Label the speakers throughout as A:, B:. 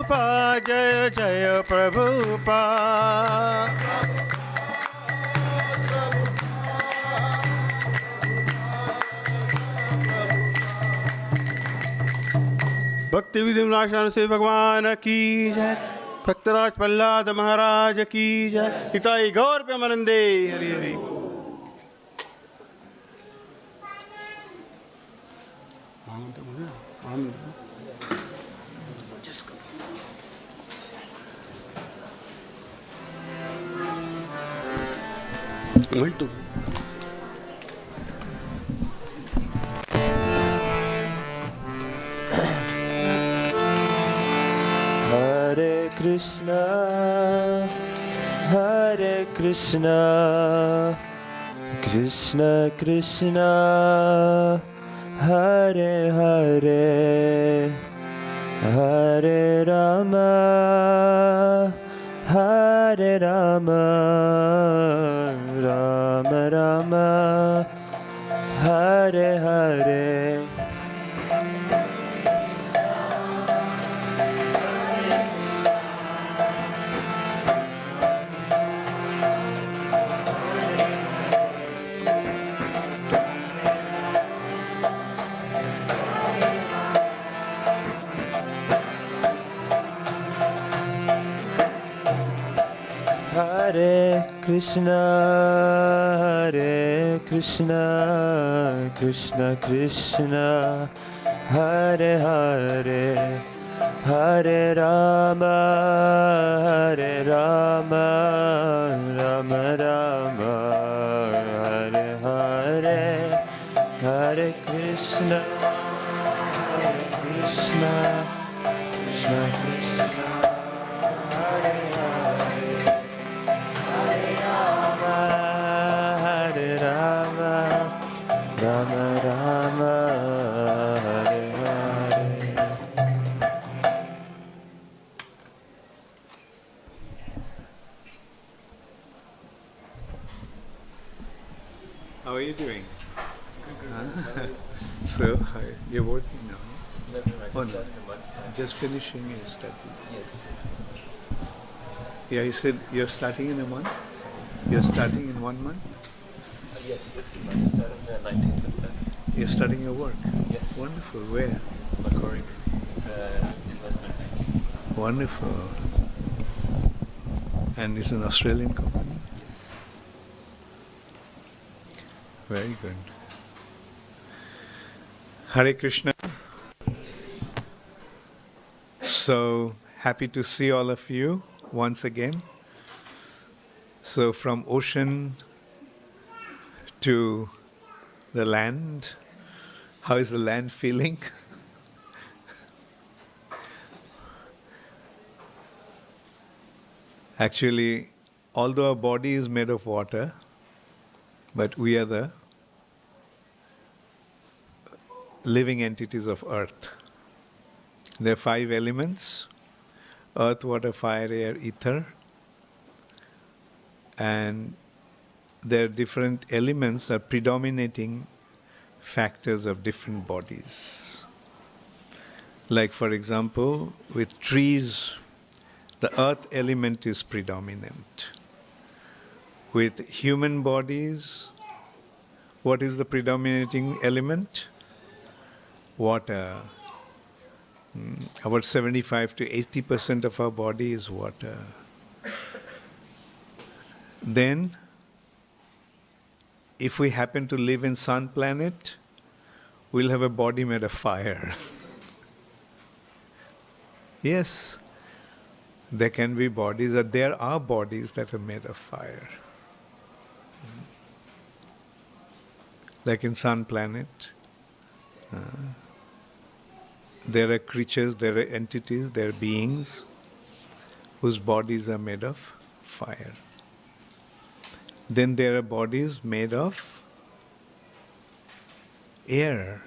A: Prabhupada, Jaya Jaya Prabhupada. भक्ति विधि विनाशन से भगवान की जय। भक्तराज प्रहलाद महाराज की जय। हिताई गौर पे मरंदे Hari Hari.
B: Hare Krishna, Hare Krishna, Krishna Krishna, Hare Hare, Hare Rama, Hare Rama, Rama Rama, Hare Hare. Hare Krishna, Hare Krishna, Krishna Krishna, Hare Hare, Hare Rama, Hare Rama, Rama Rama, Hare Hare, Hare Krishna, Hare Krishna, Krishna Krishna, Hare Hare, Hare Rama, Hare Rama, Rama Rama, Hare Hare.
C: How are you doing? So, you're working now?
B: No, I just started a month's time.
C: Just finishing your study.
B: Yes.
C: Yeah, you said you're starting in a month? You're starting in 1 month?
B: Yes, I just started on the 19th of February.
C: You're starting your work?
B: Yes.
C: Wonderful. Where?
B: Macquarie. It's an investment bank.
C: Wonderful. And it's an Australian company?
B: Yes.
C: Very good. Hare Krishna. So happy to see all of you once again. So from ocean to the land, how is the land feeling? Actually, although our body is made of water, but we are the living entities of earth. There are 5 elements: earth, water, fire, air, ether. And their different elements are predominating factors of different bodies. Like, for example, with trees, the earth element is predominant. With human bodies, what is the predominating element? Water. About 75 to 80% of our body is water. Then, if we happen to live in sun planet, we'll have a body made of fire. Yes, there can be bodies, or there are bodies that are made of fire. Like in sun planet, there are creatures, there are entities, there are beings whose bodies are made of fire. Then there are bodies made of air.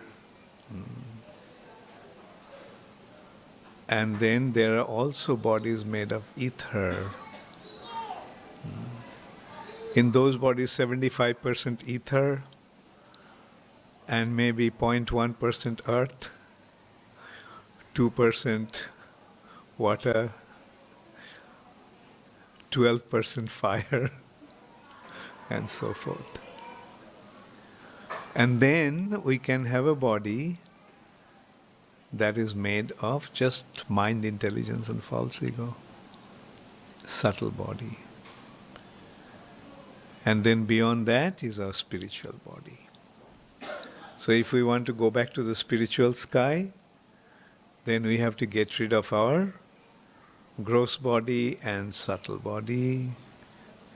C: And then there are also bodies made of ether. In those bodies, 75% ether and maybe 0.1% earth, 2% water, 12% fire, and so forth. And then we can have a body that is made of just mind, intelligence, and false ego. Subtle body. And then beyond that is our spiritual body. So if we want to go back to the spiritual sky, then we have to get rid of our gross body and subtle body,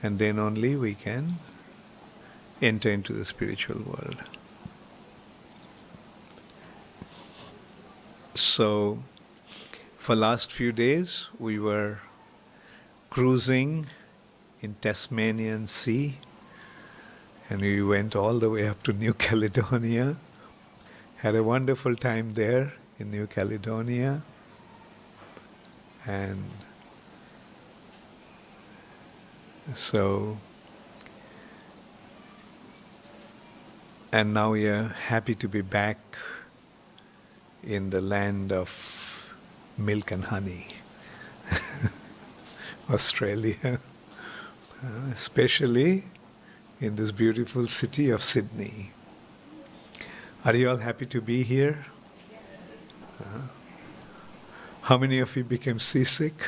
C: and then only we can enter into the spiritual world. So, for last few days, we were cruising in Tasmanian Sea, and we went all the way up to New Caledonia, had a wonderful time there in New Caledonia, and now we are happy to be back in the land of milk and honey, Australia, especially in this beautiful city of Sydney. Are you all happy to be here? How many of you became seasick?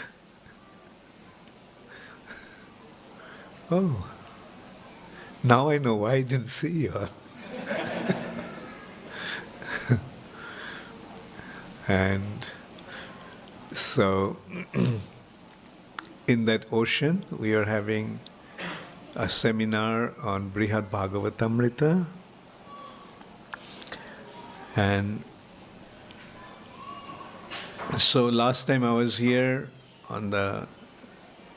C: Oh, now I know why I didn't see you all. And so, in that ocean, we are having a seminar on Brihad Bhagawatarutam. And so last time I was here on the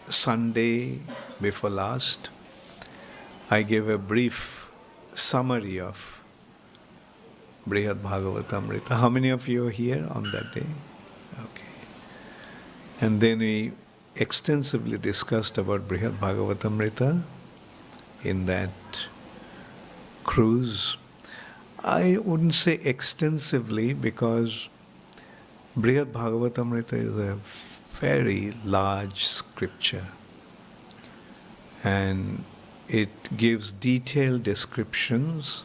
C: Sunday before last, I gave a brief summary of Brihad Bhagawatarutam. How many of you are here on that day? Okay. And then we extensively discussed about Brihad Bhagawatarutam in that cruise. I wouldn't say extensively because Brihad Bhagawatarutam is a very large scripture, and it gives detailed descriptions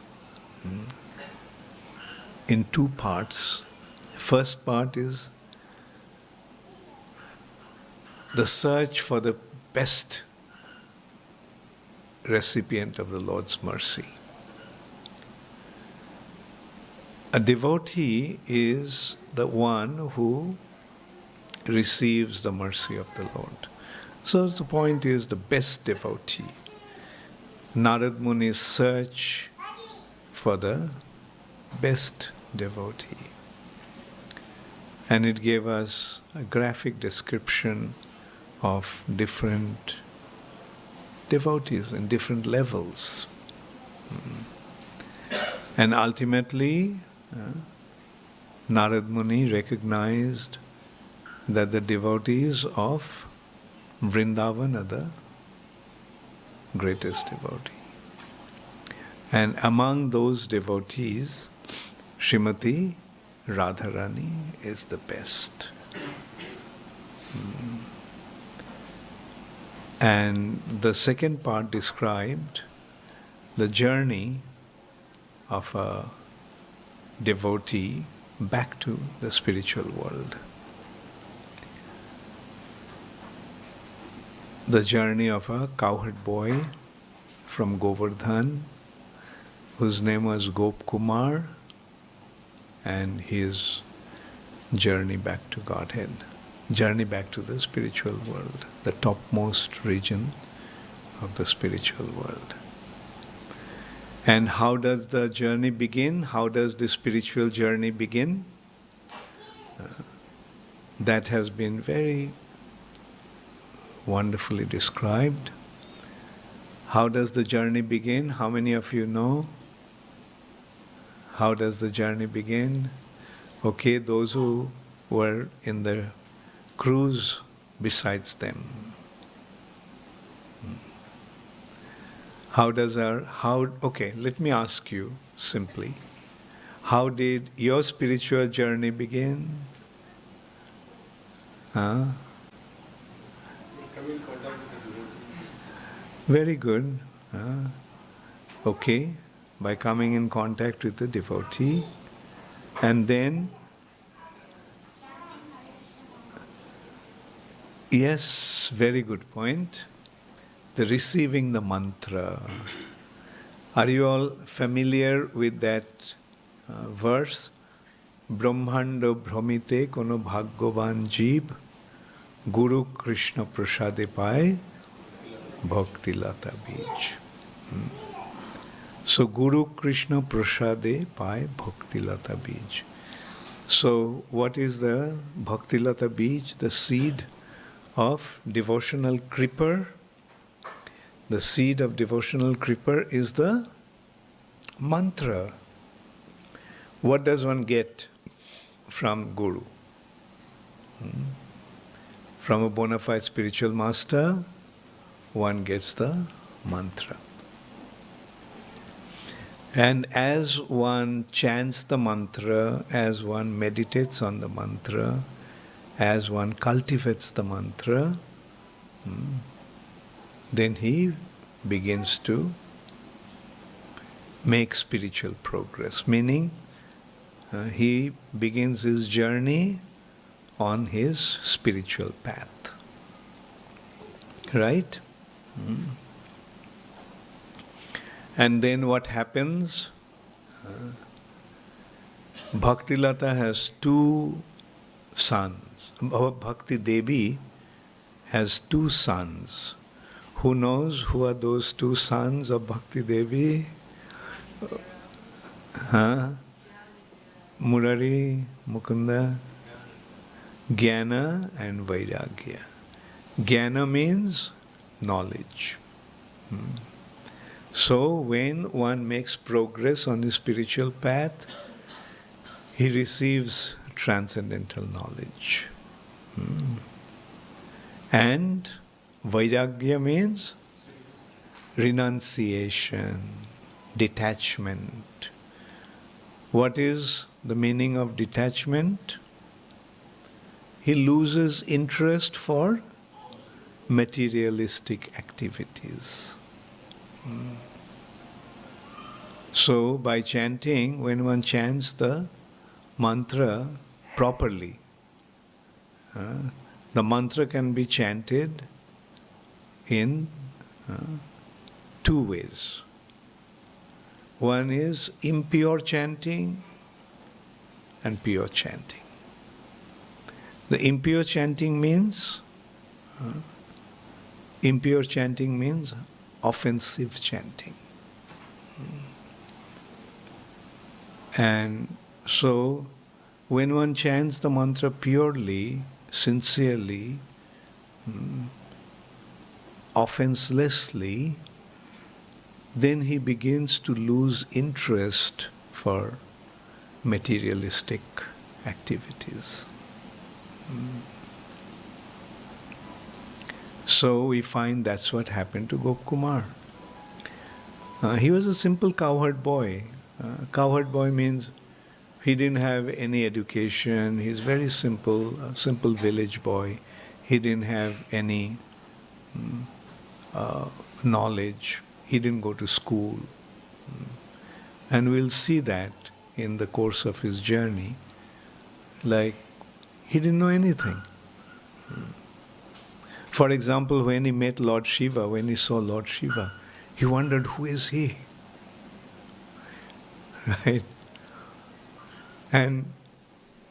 C: in two parts. First part is the search for the best recipient of the Lord's mercy. A devotee is the one who receives the mercy of the Lord. So the point is the best devotee. Narad Muni's search for the best devotee. And it gave us a graphic description of different devotees in different levels. And ultimately, Narad Muni recognized that the devotees of Vrindavan are the greatest devotee. And among those devotees, Srimati Radharani is the best. And the second part described the journey of a devotee back to the spiritual world. The journey of a cowherd boy from Govardhan, whose name was Gop Kumar, and his journey back to Godhead, journey back to the spiritual world, the topmost region of the spiritual world. And how does the journey begin? How does the spiritual journey begin? That has been very wonderfully described. How does the journey begin? How many of you know? How does the journey begin? Okay, those who were in the cruise besides them. Okay, let me ask you simply. How did your spiritual journey begin? Huh? Very good. Okay, by coming in contact with the devotee, and then, yes, very good point, the receiving the mantra. Are you all familiar with that verse? Brahmanda bhramite kono bhagyavan jeev Guru Krishna prasade pai bhakti lata bij. So Guru Krishna prasade pai bhakti lata bij. So what is the bhakti lata bij? The seed of devotional creeper. The seed of devotional creeper is the mantra. What does one get from Guru? From a bona fide spiritual master, one gets the mantra. And as one chants the mantra, as one meditates on the mantra, as one cultivates the mantra, then he begins to make spiritual progress. Meaning, he begins his journey on his spiritual path. Right? And then what happens? Bhaktilata has two sons. Bhakti Devi has two sons. Who knows who are those two sons of Bhakti Devi? Murari, Mukunda, Jnana and Vairagya. Jnana means knowledge. So when one makes progress on his spiritual path, he receives transcendental knowledge. And Vairagya means renunciation, detachment. What is the meaning of detachment? He loses interest for materialistic activities. So by chanting, when one chants the mantra properly, the mantra can be chanted in two ways. One is impure chanting and pure chanting. The impure chanting means offensive chanting. And so when one chants the mantra purely, sincerely, offenselessly, then he begins to lose interest for materialistic activities. So we find that's what happened to Gopkumar. He was a simple cowherd boy. Cowherd boy means he didn't have any education. He's very simple, a simple village boy. He didn't have any knowledge. He didn't go to school. And we'll see that in the course of his journey. Like, he didn't know anything. For example, when he met Lord Shiva, when he saw Lord Shiva, he wondered, who is he? Right? And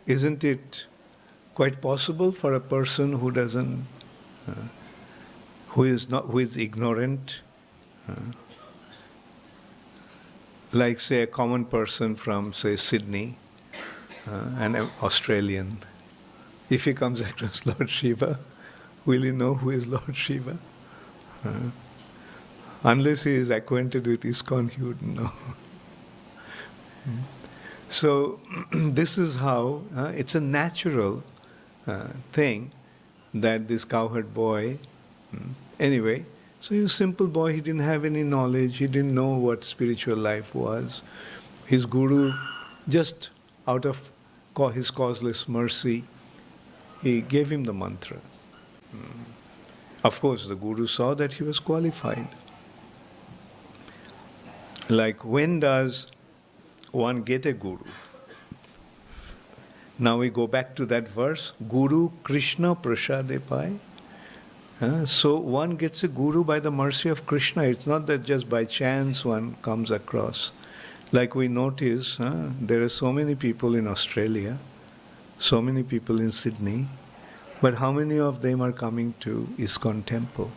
C: isn't it quite possible for a person who doesn't, who is ignorant, like say a common person from say Sydney, an Australian, if he comes across Lord Shiva, will he know who is Lord Shiva? Unless he is acquainted with ISKCON, he wouldn't know. So this is how it's a natural thing that this cowherd boy, anyway, so he was a simple boy, he didn't have any knowledge, he didn't know what spiritual life was. His guru, just out of his causeless mercy, He gave him the mantra. Of course, the Guru saw that he was qualified. Like, when does one get a Guru? Now we go back to that verse, Guru Krishna Prasade Pai. So one gets a Guru by the mercy of Krishna. It's not that just by chance one comes across. Like we notice, there are so many people in Australia, so many people in Sydney, but how many of them are coming to ISKCON temple?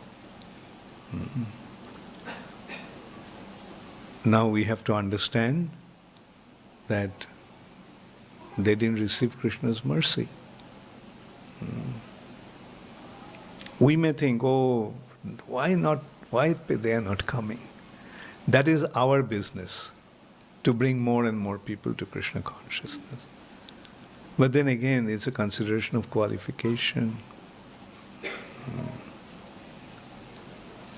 C: Now we have to understand that they didn't receive Krishna's mercy. We may think, oh, why they are not coming? That is our business, to bring more and more people to Krishna consciousness. But then again, it's a consideration of qualification.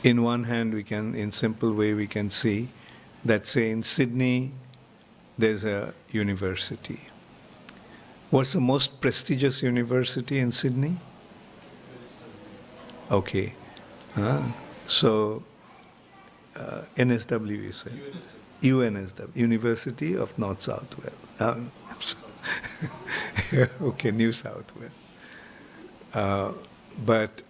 C: In one hand, in simple way, we can see that, say, in Sydney, there's a university. What's the most prestigious university in Sydney? Okay. So, NSW, you say? UNSW, University of North South Wales. Okay, New South Wales. But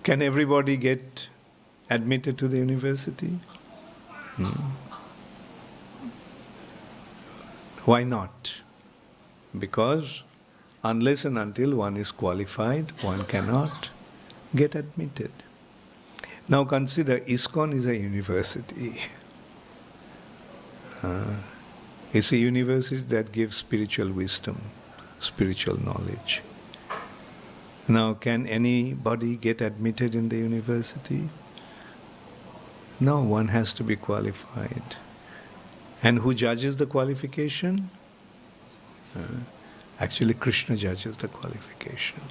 C: can everybody get admitted to the university? Why not? Because unless and until one is qualified, one cannot get admitted. Now consider, ISKCON is a university. It's a university that gives spiritual wisdom, spiritual knowledge. Now, can anybody get admitted in the university? No, one has to be qualified. And who judges the qualification? Actually, Krishna judges the qualification.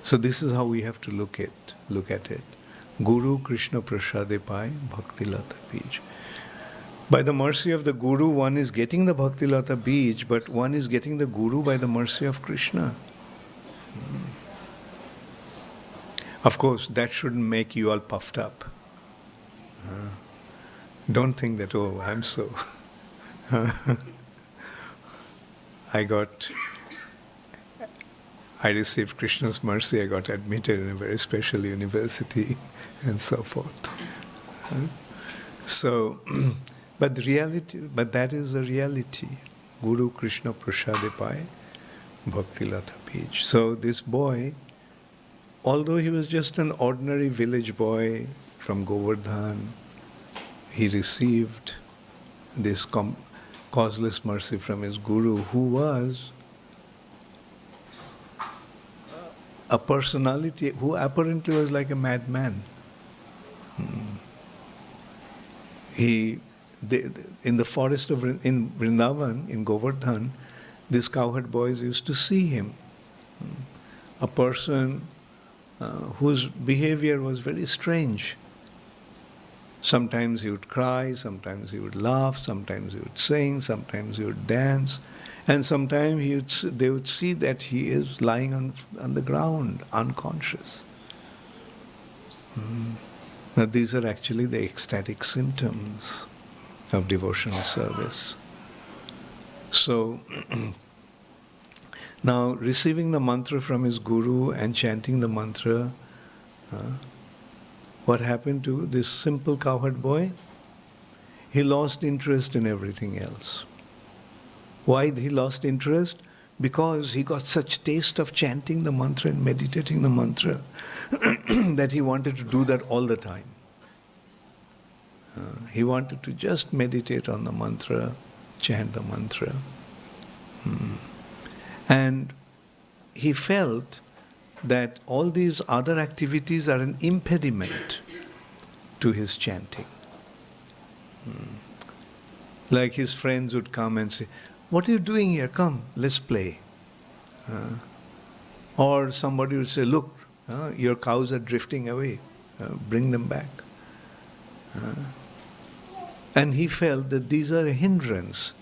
C: So this is how we have to look at it. Guru Krishna Prasade Pai Bhakti Lata Bij. By the mercy of the Guru, one is getting the Bhakti Lata Bij, but one is getting the Guru by the mercy of Krishna. Of course, that shouldn't make you all puffed up. Don't think that, oh, I'm so. I received Krishna's mercy, I got admitted in a very special university, and so forth. So, but that is the reality. Guru Krishna Prasade Pai Bhakti Lata Bij. So this boy, although he was just an ordinary village boy from Govardhan, he received this causeless mercy from his Guru, who was a personality who apparently was like a madman. In the forest in Vrindavan, in Govardhan, these cowherd boys used to see him. A person whose behavior was very strange. Sometimes he would cry, sometimes he would laugh, sometimes he would sing, sometimes he would dance, and sometimes they would see that he is lying on the ground, unconscious. Now these are actually the ecstatic symptoms of devotional service. So, now receiving the mantra from his Guru and chanting the mantra, what happened to this simple cowherd boy? He lost interest in everything else. Why he lost interest? Because he got such taste of chanting the mantra and meditating the mantra that he wanted to do that all the time. He wanted to just meditate on the mantra, chant the mantra. And he felt that all these other activities are an impediment to his chanting. Like his friends would come and say, "What are you doing here? Come, let's play." Or somebody would say, "Look, your cows are drifting away. Bring them back." And he felt that these are a hindrance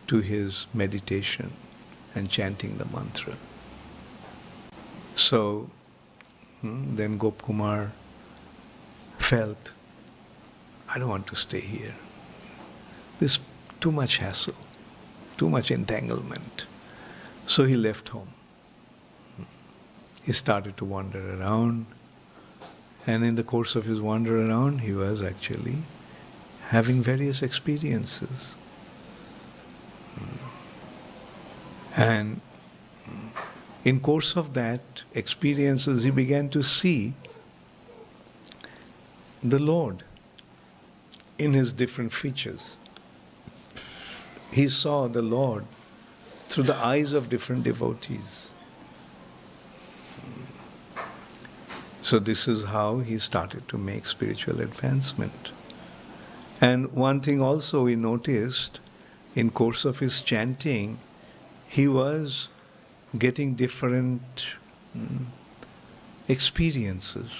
C: to his meditation. and chanting the mantra. So then Gopkumar felt, I don't want to stay here. This too much hassle, too much entanglement. So he left home. He started to wander around, and in the course of his wander around, he was actually having various experiences. And in course of that experiences, he began to see the Lord in his different features. He saw the Lord through the eyes of different devotees. So this is how he started to make spiritual advancement. And one thing also we noticed, in course of his chanting, he was getting different experiences.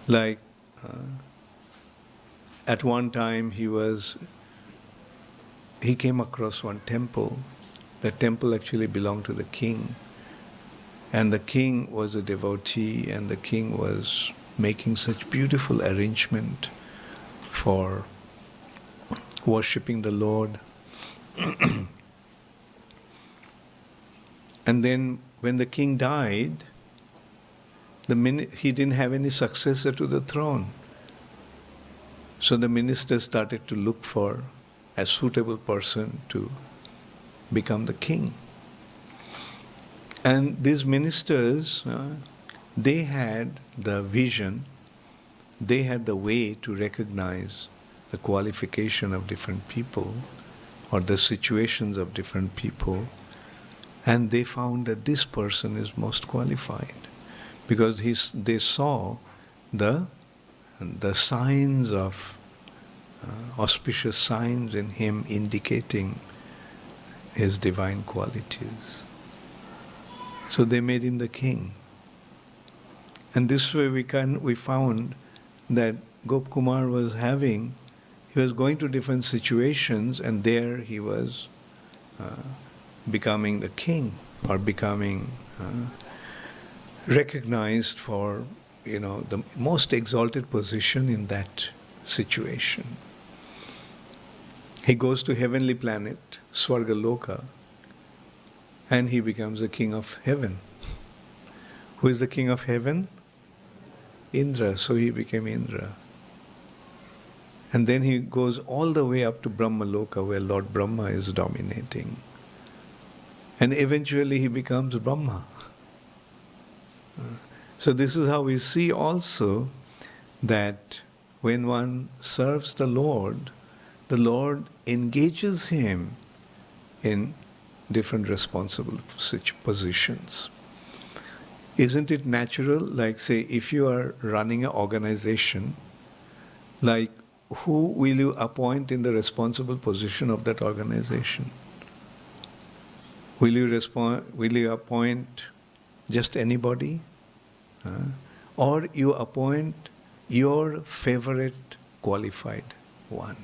C: Like at one time he came across one temple. The temple actually belonged to the king. And the king was a devotee, and the king was making such beautiful arrangement for worshipping the Lord. And then when the king died, he didn't have any successor to the throne. So the minister started to look for a suitable person to become the king. And these ministers, they had the vision, they had the way to recognize the qualification of different people or the situations of different people, and they found that this person is most qualified because they saw the signs of auspicious signs in him indicating his divine qualities. So they made him the king. And this way we found that Gopkumar was going to different situations, and there he was becoming the king, or becoming recognized for, the most exalted position in that situation. He goes to heavenly planet, Swargaloka, and he becomes the king of heaven. Who is the king of heaven? Indra. So he became Indra. And then he goes all the way up to Brahmaloka, where Lord Brahma is dominating. And eventually he becomes Brahma. So this is how we see also that when one serves the Lord engages him in different responsible positions. Isn't it natural, like say, if you are running an organization, like who will you appoint in the responsible position of that organization? Will you appoint just anybody? Or you appoint your favorite qualified one?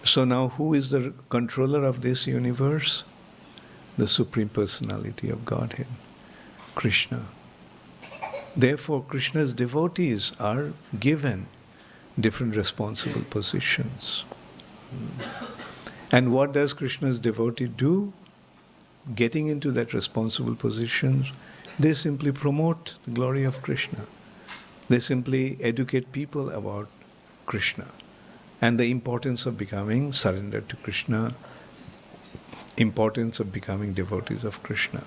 C: So now who is the controller of this universe? The Supreme Personality of Godhead, Krishna. Therefore, Krishna's devotees are given different responsible positions. And what does Krishna's devotee do? Getting into that responsible positions, they simply promote the glory of Krishna. They simply educate people about Krishna and the importance of becoming surrendered to Krishna, importance of becoming devotees of Krishna.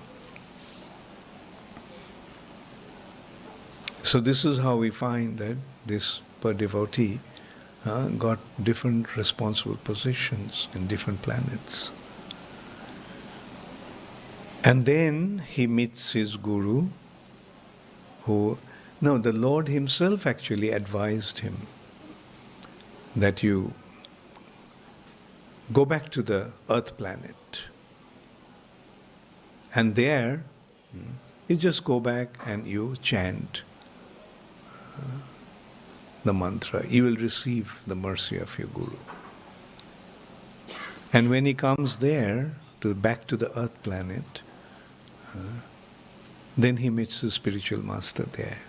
C: So this is how we find that this per devotee got different responsible positions in different planets. And then he meets his guru, the Lord himself actually advised him that you go back to the earth planet. And there, you just go back and you chant the mantra, you will receive the mercy of your Guru. And when he comes there, back to the earth planet, then he meets his spiritual master there.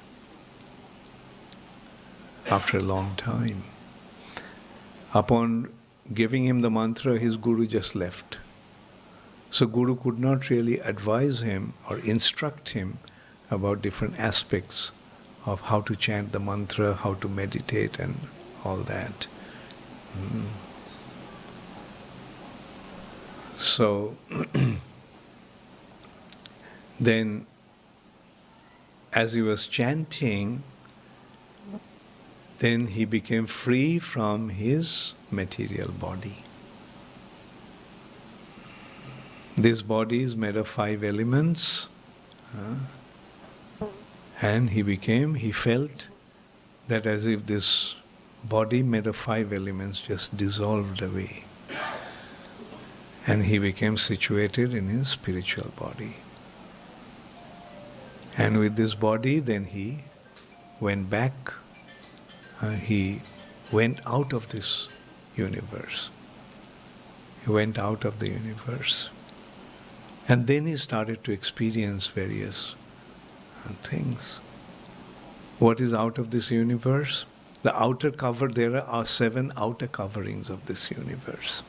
C: After a long time. Upon giving him the mantra, his Guru just left. So Guru could not really advise him or instruct him about different aspects of how to chant the mantra, how to meditate and all that. So then as he was chanting, then he became free from his material body. This body is made of 5 elements, and he felt that as if this body made of 5 elements just dissolved away. And he became situated in his spiritual body. And with this body, then he went back, he went out of this universe. He went out of the universe. And then he started to experience various things. What is out of this universe? The outer cover, there are 7 outer coverings of this universe.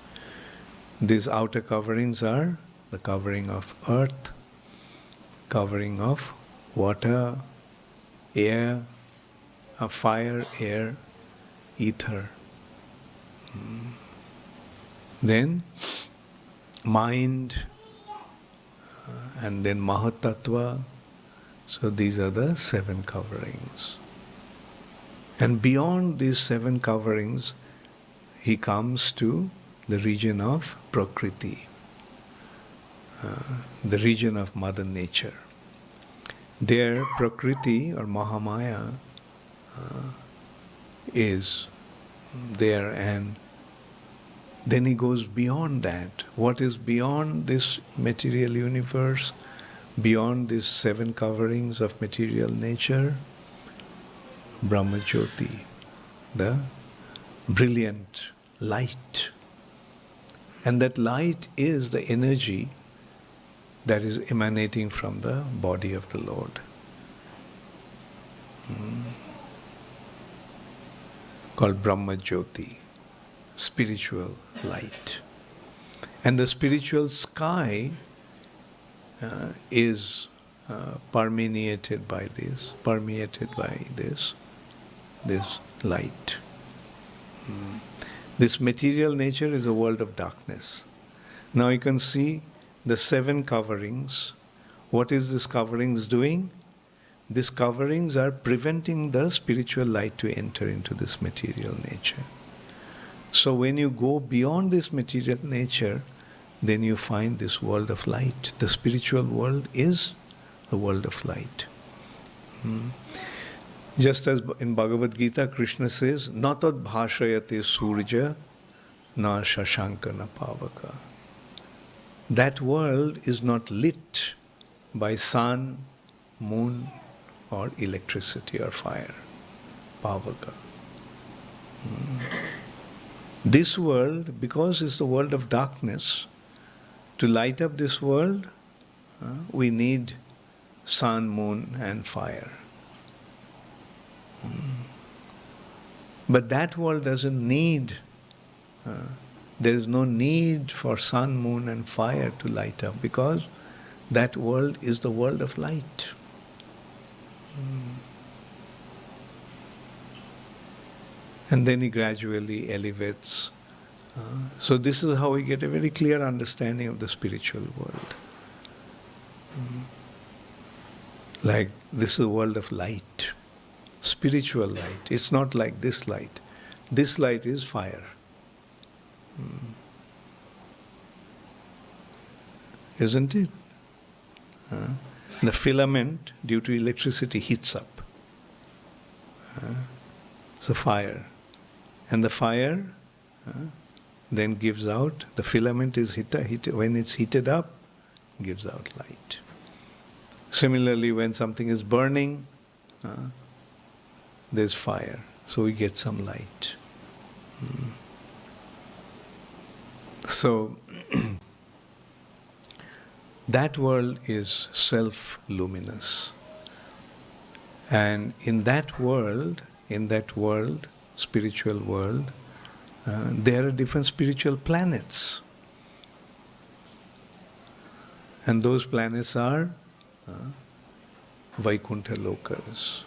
C: These outer coverings are the covering of earth, covering of water, air, fire, air, ether. Then mind, and then Mahatattva. So these are the 7 coverings. And beyond these 7 coverings, he comes to the region of Prakriti, the region of Mother Nature. There, Prakriti or Mahamaya is there, and then he goes beyond that. What is beyond this material universe, beyond these 7 coverings of material nature? Brahmajyoti, the brilliant light. And that light is the energy that is emanating from the body of the Lord. Called Brahmajyoti, spiritual light. And the spiritual sky is permeated by this light. This material nature is a world of darkness. Now you can see the 7 coverings. What is this coverings doing? These coverings are preventing the spiritual light to enter into this material nature. So when you go beyond this material nature, then you find this world of light. The spiritual world is the world of light. Just as in Bhagavad Gita, Krishna says, Natad bhashayate surja na shashanka na pavaka. That world is not lit by sun, moon, or electricity or fire. Pavaka. This world, because it's the world of darkness, to light up this world, we need sun, moon, and fire. But that world doesn't need, there is no need for sun, moon, and fire to light up, because that world is the world of light. And then he gradually elevates. So this is how we get a very clear understanding of the spiritual world. Like this is a world of light, spiritual light. It's not like this light. This light is fire. Isn't it? The filament, due to electricity, heats up. So fire. And the fire then gives out, the filament is heated, when it's heated up, gives out light. Similarly, when something is burning, there's fire. so we get some light. So, that world is self-luminous. And in that world, spiritual world, there are different spiritual planets. And those planets are Vaikuntha Lokas.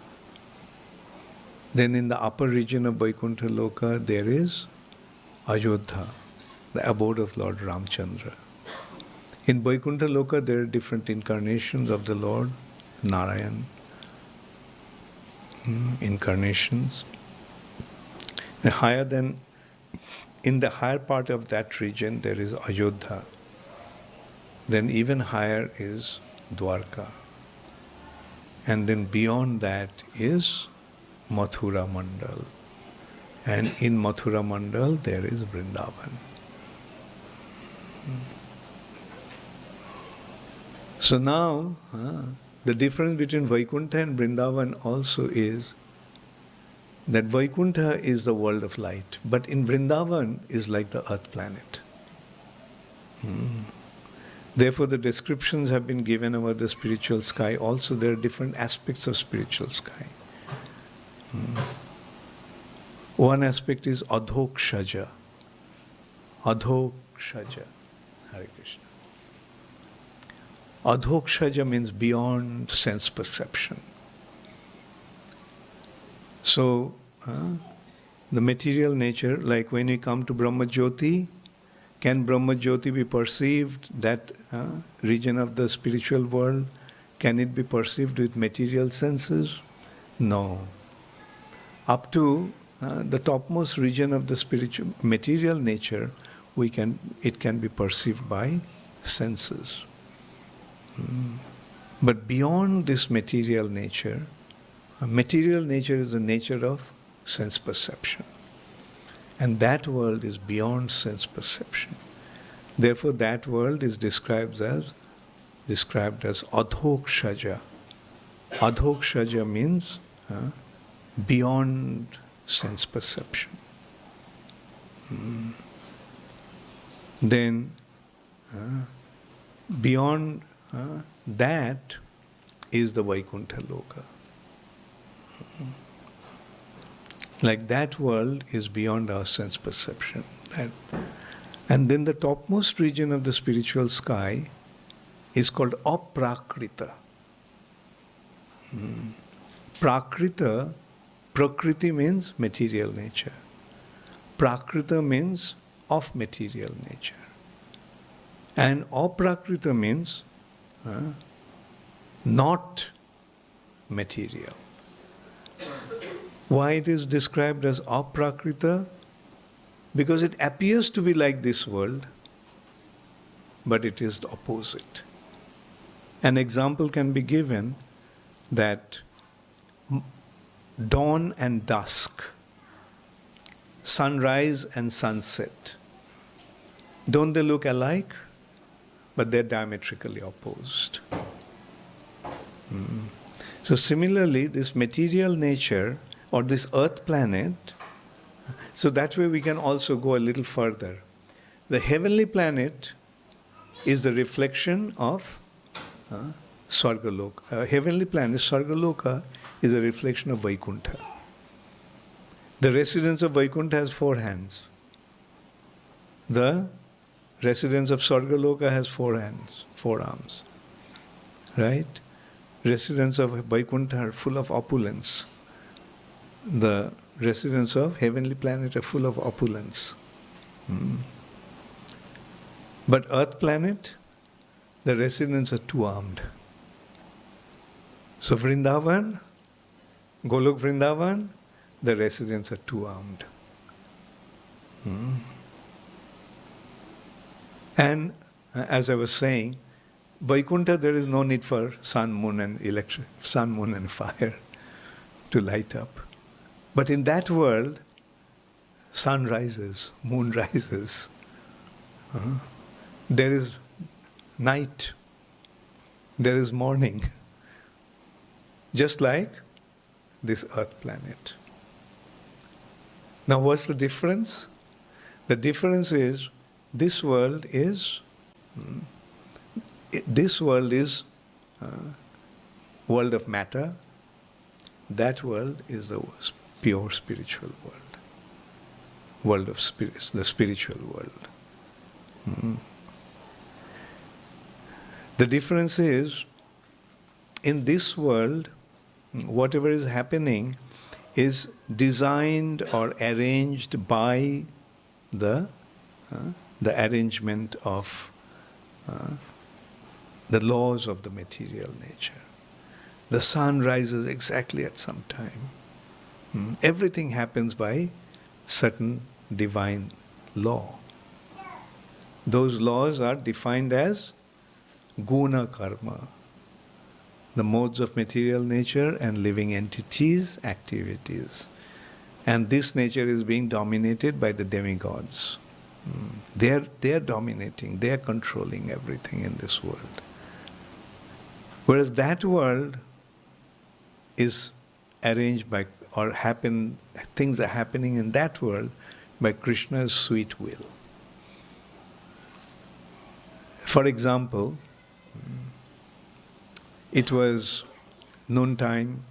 C: Then in the upper region of Vaikuntha Loka, there is Ayodhya, the abode of Lord Ramchandra. In Vaikuntha Loka, there are different incarnations of the Lord, Narayan incarnations. And in the higher part of that region, there is Ayodhya. Then even higher is Dwarka. And then beyond that is Mathura Mandal. And in Mathura Mandal, there is Vrindavan. So now, the difference between Vaikuntha and Vrindavan also is that Vaikuntha is the world of light, but in Vrindavan is like the earth planet. Therefore, the descriptions have been given about the spiritual sky. Also, there are different aspects of spiritual sky. One aspect is Adhokshaja. Adhokshaja. Hare Krishna. Adhokshaja means beyond sense perception. So, the material nature, like when we come to Brahma Jyoti, can Brahma Jyoti be perceived, that region of the spiritual world, can it be perceived with material senses? No. Up to the topmost region of the spiritual material nature, it can be perceived by senses. But beyond this material nature is the nature of sense perception. And that world is beyond sense perception. Therefore, that world is described as Adhokshaja. Adhokshaja means beyond sense perception. Then, beyond that is the Vaikuntha Loka. Like that world is beyond our sense perception. And then the topmost region of the spiritual sky is called Aprakrita. Prakrita, Prakriti means material nature. Prakrita means of material nature. And Aprakrita means not material. Why it is described as Aprakrita? Because it appears to be like this world, but it is the opposite. An example can be given that dawn and dusk, sunrise and sunset, don't they look alike? But they're diametrically opposed. So similarly, this material nature or this earth planet, so that way we can also go a little further. The heavenly planet is the reflection of Swargaloka. Heavenly planet, Swargaloka, is a reflection of Vaikuntha. The residence of Vaikuntha has 4 hands. The residence of Swargaloka has 4 hands, 4 arms. Right? Residents of Vaikuntha are full of opulence. The residents of heavenly planet are full of opulence. But earth planet, the residents are 2-armed. So Vrindavan, Golok Vrindavan, the residents are 2-armed. And as I was saying, Vaikuntha, there is no need for sun, moon and fire to light up. But in that world, sun rises, moon rises. There is night, there is morning. Just like this earth planet. Now what's the difference? The difference is this world is world of matter. That world is the pure spiritual world. World of spirits, the spiritual world. The difference is, in this world, whatever is happening is designed or arranged by the arrangement of the laws of the material nature. The sun rises exactly at some time. Everything happens by certain divine law. Those laws are defined as guna karma, the modes of material nature and living entities, activities. And this nature is being dominated by the demigods. They are dominating, they are controlling everything in this world. Whereas that world is arranged by, things are happening in that world by Krishna's sweet will. For example, it was noontime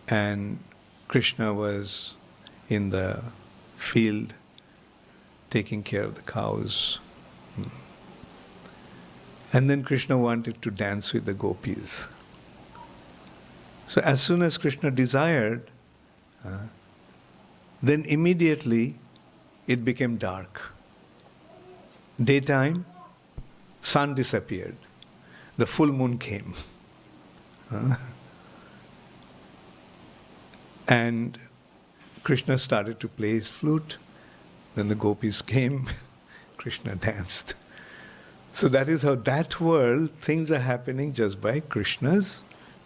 C: and Krishna was in the field taking care of the cows. And then Krishna wanted to dance with the gopis. So as soon as Krishna desired, then immediately it became dark. Daytime, sun disappeared. The full moon came. And Krishna started to play his flute. Then the gopis came. Krishna danced. So that is how that world, things are happening just by Krishna's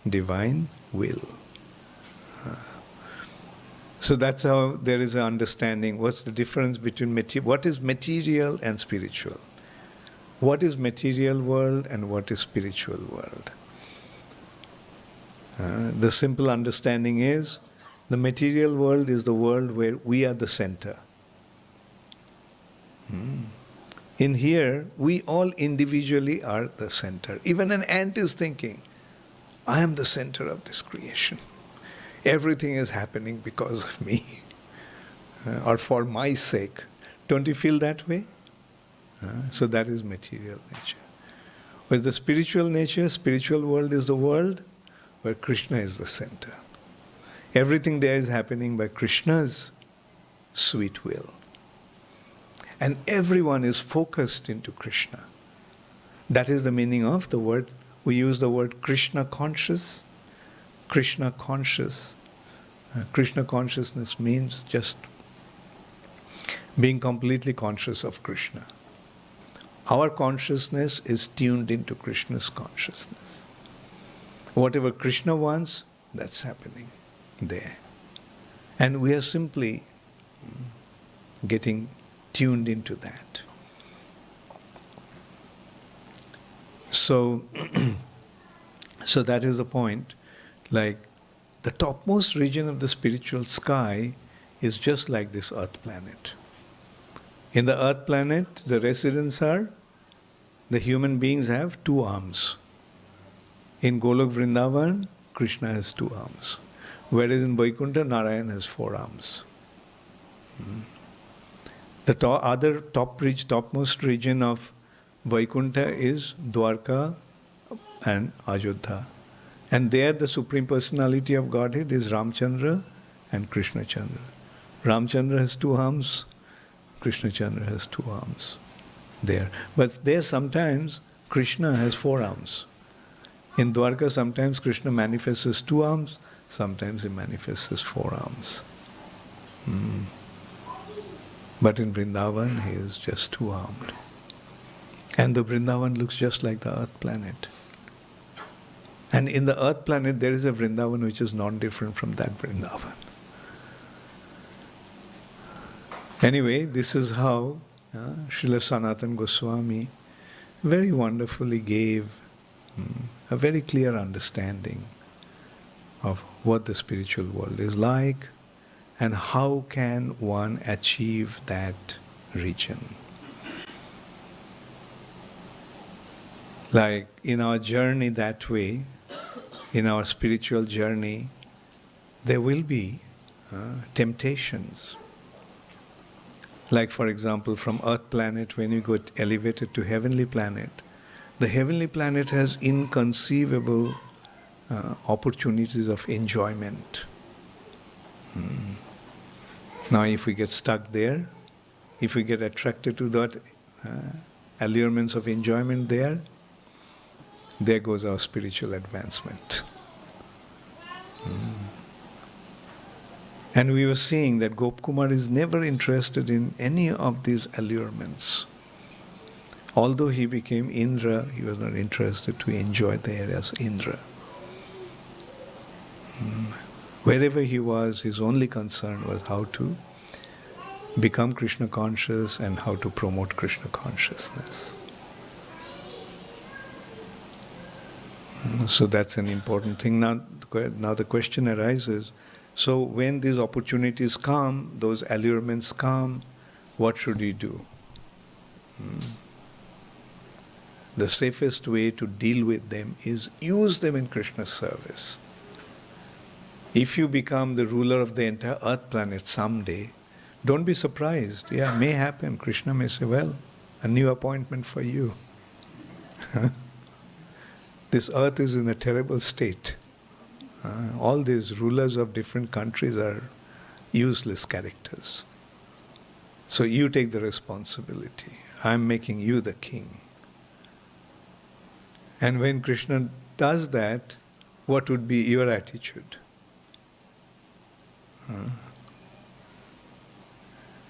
C: divine will. So that's how there is an understanding. What's the difference between what is material and spiritual? What is material world and what is spiritual world? The simple understanding is the material world is the world where we are the center. In here, we all individually are the center. Even an ant is thinking, I am the center of this creation. Everything is happening because of me, or for my sake. Don't you feel that way? So that is material nature. Whereas the spiritual nature, spiritual world is the world where Krishna is the center. Everything there is happening by Krishna's sweet will. And everyone is focused into Krishna. That is the meaning of the word, we use the word Krishna conscious. Krishna conscious. Krishna consciousness means just being completely conscious of Krishna. Our consciousness is tuned into Krishna's consciousness. Whatever Krishna wants, that's happening there. And we are simply getting tuned into that. So, so that is the point. Like, the topmost region of the spiritual sky is just like this earth planet. In the earth planet, the residents are, the human beings have 2 arms. In Golok Vrindavan, Krishna has 2 arms. Whereas in Vaikuntha, Narayan has 4 arms. The topmost region of Vaikuntha is Dwarka and Ajodha. And there the Supreme Personality of Godhead is Ramchandra and Krishna Chandra. Ramchandra has 2 arms, Krishna Chandra has 2 arms there. But there sometimes Krishna has 4 arms. In Dwarka sometimes Krishna manifests as 2 arms, sometimes he manifests as 4 arms. But in Vrindavan he is just 2-armed. And the Vrindavan looks just like the earth planet. And in the earth planet there is a Vrindavan which is not different from that Vrindavan. Anyway, this is how Srila Sanatana Goswami very wonderfully gave a very clear understanding of what the spiritual world is like, And how can one achieve that region? Like in our journey that way, in our spiritual journey, there will be temptations. Like for example, from Earth planet, when you get elevated to heavenly planet, the heavenly planet has inconceivable opportunities of enjoyment. Now if we get stuck there, if we get attracted to that allurements of enjoyment there goes our spiritual advancement. And we were seeing that Gopkumar is never interested in any of these allurements. Although he became Indra, he was not interested to enjoy there as Indra. Wherever he was, his only concern was how to become Krishna conscious and how to promote Krishna consciousness. So that's an important thing. Now the question arises, so when these opportunities come, those allurements come, what should we do? The safest way to deal with them is use them in Krishna's service. If you become the ruler of the entire earth planet someday, don't be surprised. Yeah, may happen. Krishna may say, well, a new appointment for you. This earth is in a terrible state. All these rulers of different countries are useless characters. So you take the responsibility. I'm making you the king. And when Krishna does that, what would be your attitude?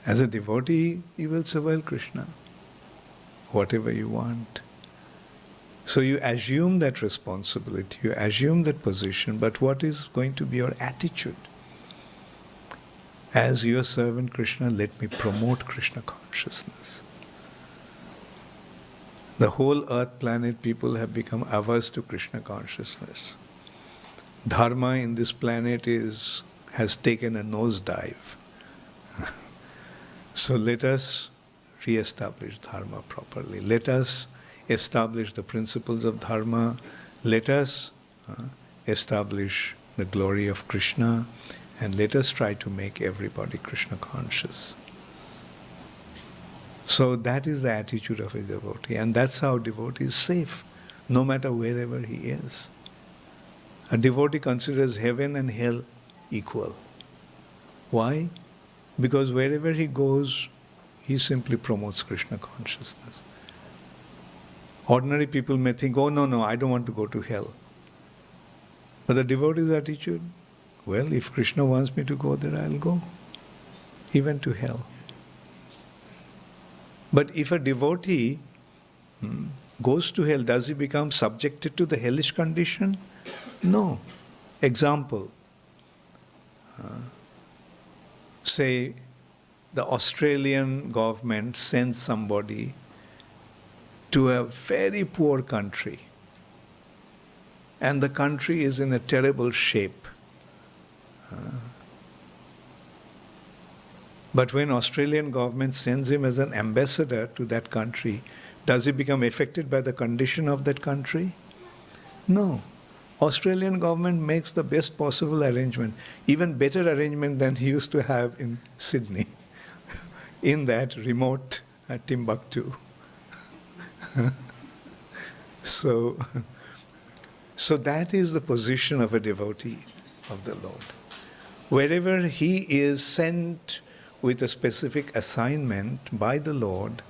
C: As a devotee, you will say, well, Krishna, whatever you want. So you assume that responsibility, you assume that position, but what is going to be your attitude? As your servant Krishna, let me promote Krishna consciousness. The whole earth planet, people have become averse to Krishna consciousness. Dharma in this planet has taken a nosedive. So let us re-establish Dharma properly. Let us establish the principles of Dharma. Let us establish the glory of Krishna, and let us try to make everybody Krishna conscious. So that is the attitude of a devotee, and that's how a devotee is safe, no matter wherever he is. A devotee considers heaven and hell equal. Why? Because wherever he goes, he simply promotes Krishna consciousness. Ordinary people may think, oh no, I don't want to go to hell. But the devotee's attitude, well, if Krishna wants me to go there, I'll go, even to hell. But if a devotee goes to hell, does he become subjected to the hellish condition? No. Example, say the Australian government sends somebody to a very poor country, and the country is in a terrible shape. But when Australian government sends him as an ambassador to that country, does he become affected by the condition of that country? No. Australian government makes the best possible arrangement, even better arrangement than he used to have in Sydney, in that remote Timbuktu. So that is the position of a devotee of the Lord. Wherever he is sent with a specific assignment by the Lord,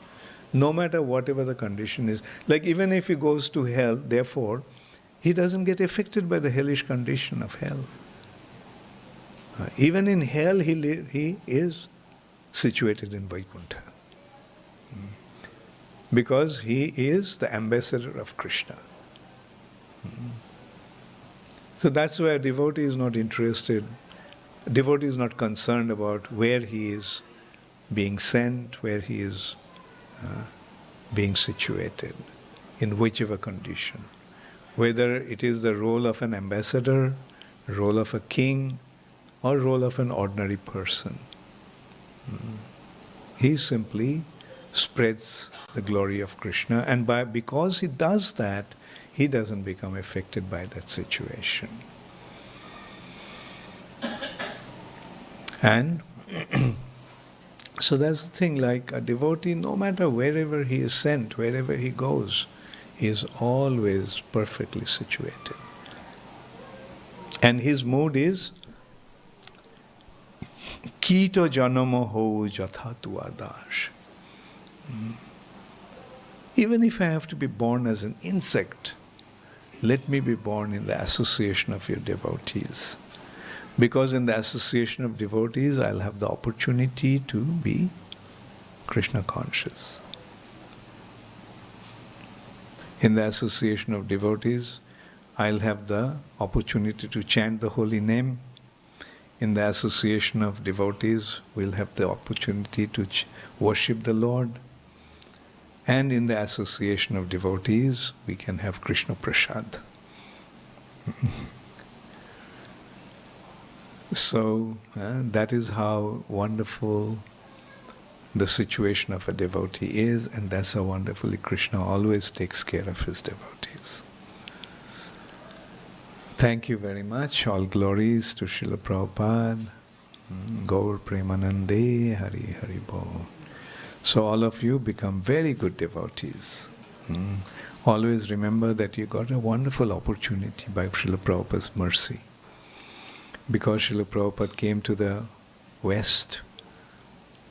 C: no matter whatever the condition is, like even if he goes to hell, therefore, he doesn't get affected by the hellish condition of hell. Even in hell, he is situated in Vaikuntha. Because he is the ambassador of Krishna. So that's why a devotee is not interested, a devotee is not concerned about where he is being sent, where he is being situated, in whichever condition. Whether it is the role of an ambassador, role of a king, or role of an ordinary person. He simply spreads the glory of Krishna, and because he does that, he doesn't become affected by that situation. And so that's the thing, like a devotee, no matter wherever he is sent, wherever he goes, he is always perfectly situated. And his mood is Kito janamo ho jatha tu adash. Even if I have to be born as an insect, let me be born in the association of your devotees. Because in the association of devotees, I'll have the opportunity to be Krishna conscious. In the association of devotees, I'll have the opportunity to chant the holy name. In the association of devotees, we'll have the opportunity to worship the Lord. And in the association of devotees, we can have Krishna Prasad. So that is how wonderful the situation of a devotee is, and that's how wonderfully Krishna always takes care of his devotees. Thank you very much. All glories to Srila Prabhupada. Gaur Premanande, Hari Hari Bol. So all of you become very good devotees. Always remember that you got a wonderful opportunity by Srila Prabhupada's mercy. Because Srila Prabhupada came to the West,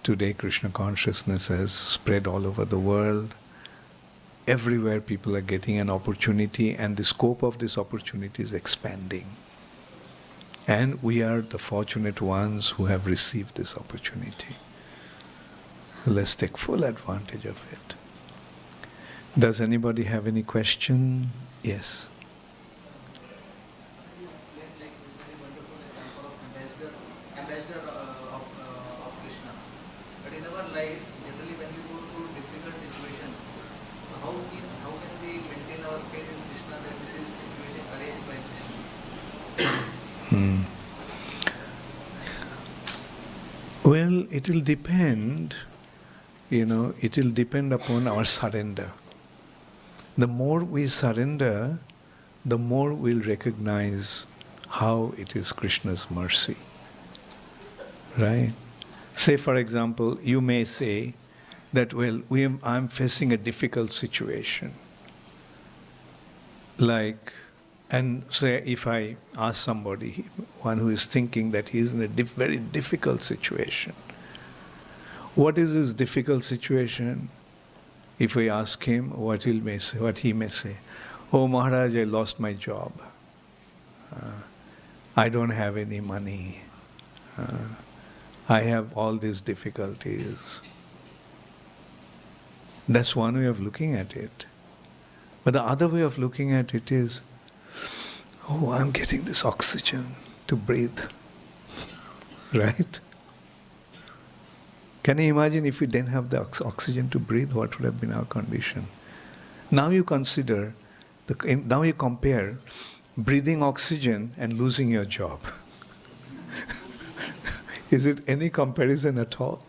C: today Krishna consciousness has spread all over the world. Everywhere people are getting an opportunity, and the scope of this opportunity is expanding. And we are the fortunate ones who have received this opportunity. Let's take full advantage of it. Does anybody have any question? Yes.
D: Ambassador of Krishna. But in our life, generally when we go through difficult situations, how can we maintain our faith in Krishna that this is situation arranged by Krishna?
C: Well, it will depend, it will depend upon our surrender. The more we surrender, the more we'll recognize how it is Krishna's mercy. Right? Say, for example, you may say that, well, I'm facing a difficult situation. And say, if I ask somebody, one who is thinking that he is in a very difficult situation, what is his difficult situation? If we ask him, what he may say, oh Maharaj, I lost my job. I don't have any money. I have all these difficulties. That's one way of looking at it. But the other way of looking at it is, oh, I'm getting this oxygen to breathe. Right? Can you imagine if we didn't have the oxygen to breathe, what would have been our condition? Now you compare breathing oxygen and losing your job. Is it any comparison at all?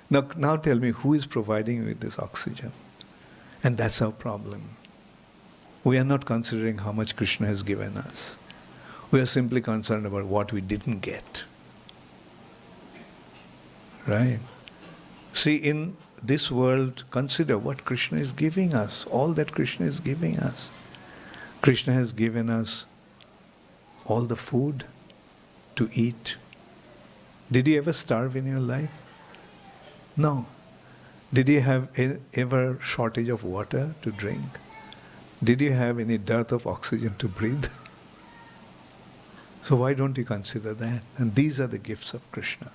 C: Now tell me, who is providing you with this oxygen? And that's our problem. We are not considering how much Krishna has given us. We are simply concerned about what we didn't get. Right? See, in this world, consider what Krishna is giving us, all that Krishna is giving us. Krishna has given us all the food to eat. Did you ever starve in your life? No. Did you have ever shortage of water to drink? Did you have any dearth of oxygen to breathe? So why don't you consider that? And these are the gifts of Krishna.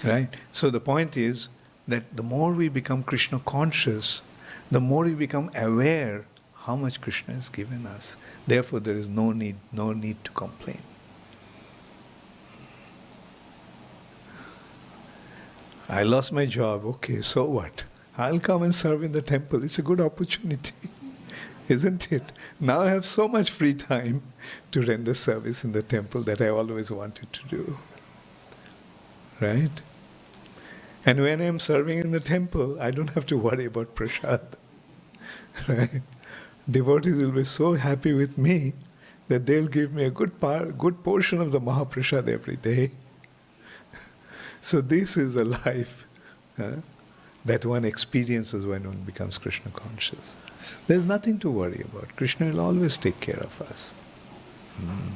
C: Right? So the point is that the more we become Krishna conscious, the more we become aware how much Krishna has given us. Therefore there is no need to complain. I lost my job, okay, so what? I'll come and serve in the temple. It's a good opportunity. Isn't it? Now I have so much free time to render service in the temple that I always wanted to do. Right? And when I'm serving in the temple, I don't have to worry about prasad. Right? Devotees will be so happy with me that they'll give me a good portion of the Mahaprasad every day. So this is a life that one experiences when one becomes Krishna conscious. There's nothing to worry about. Krishna will always take care of us.
E: You mentioned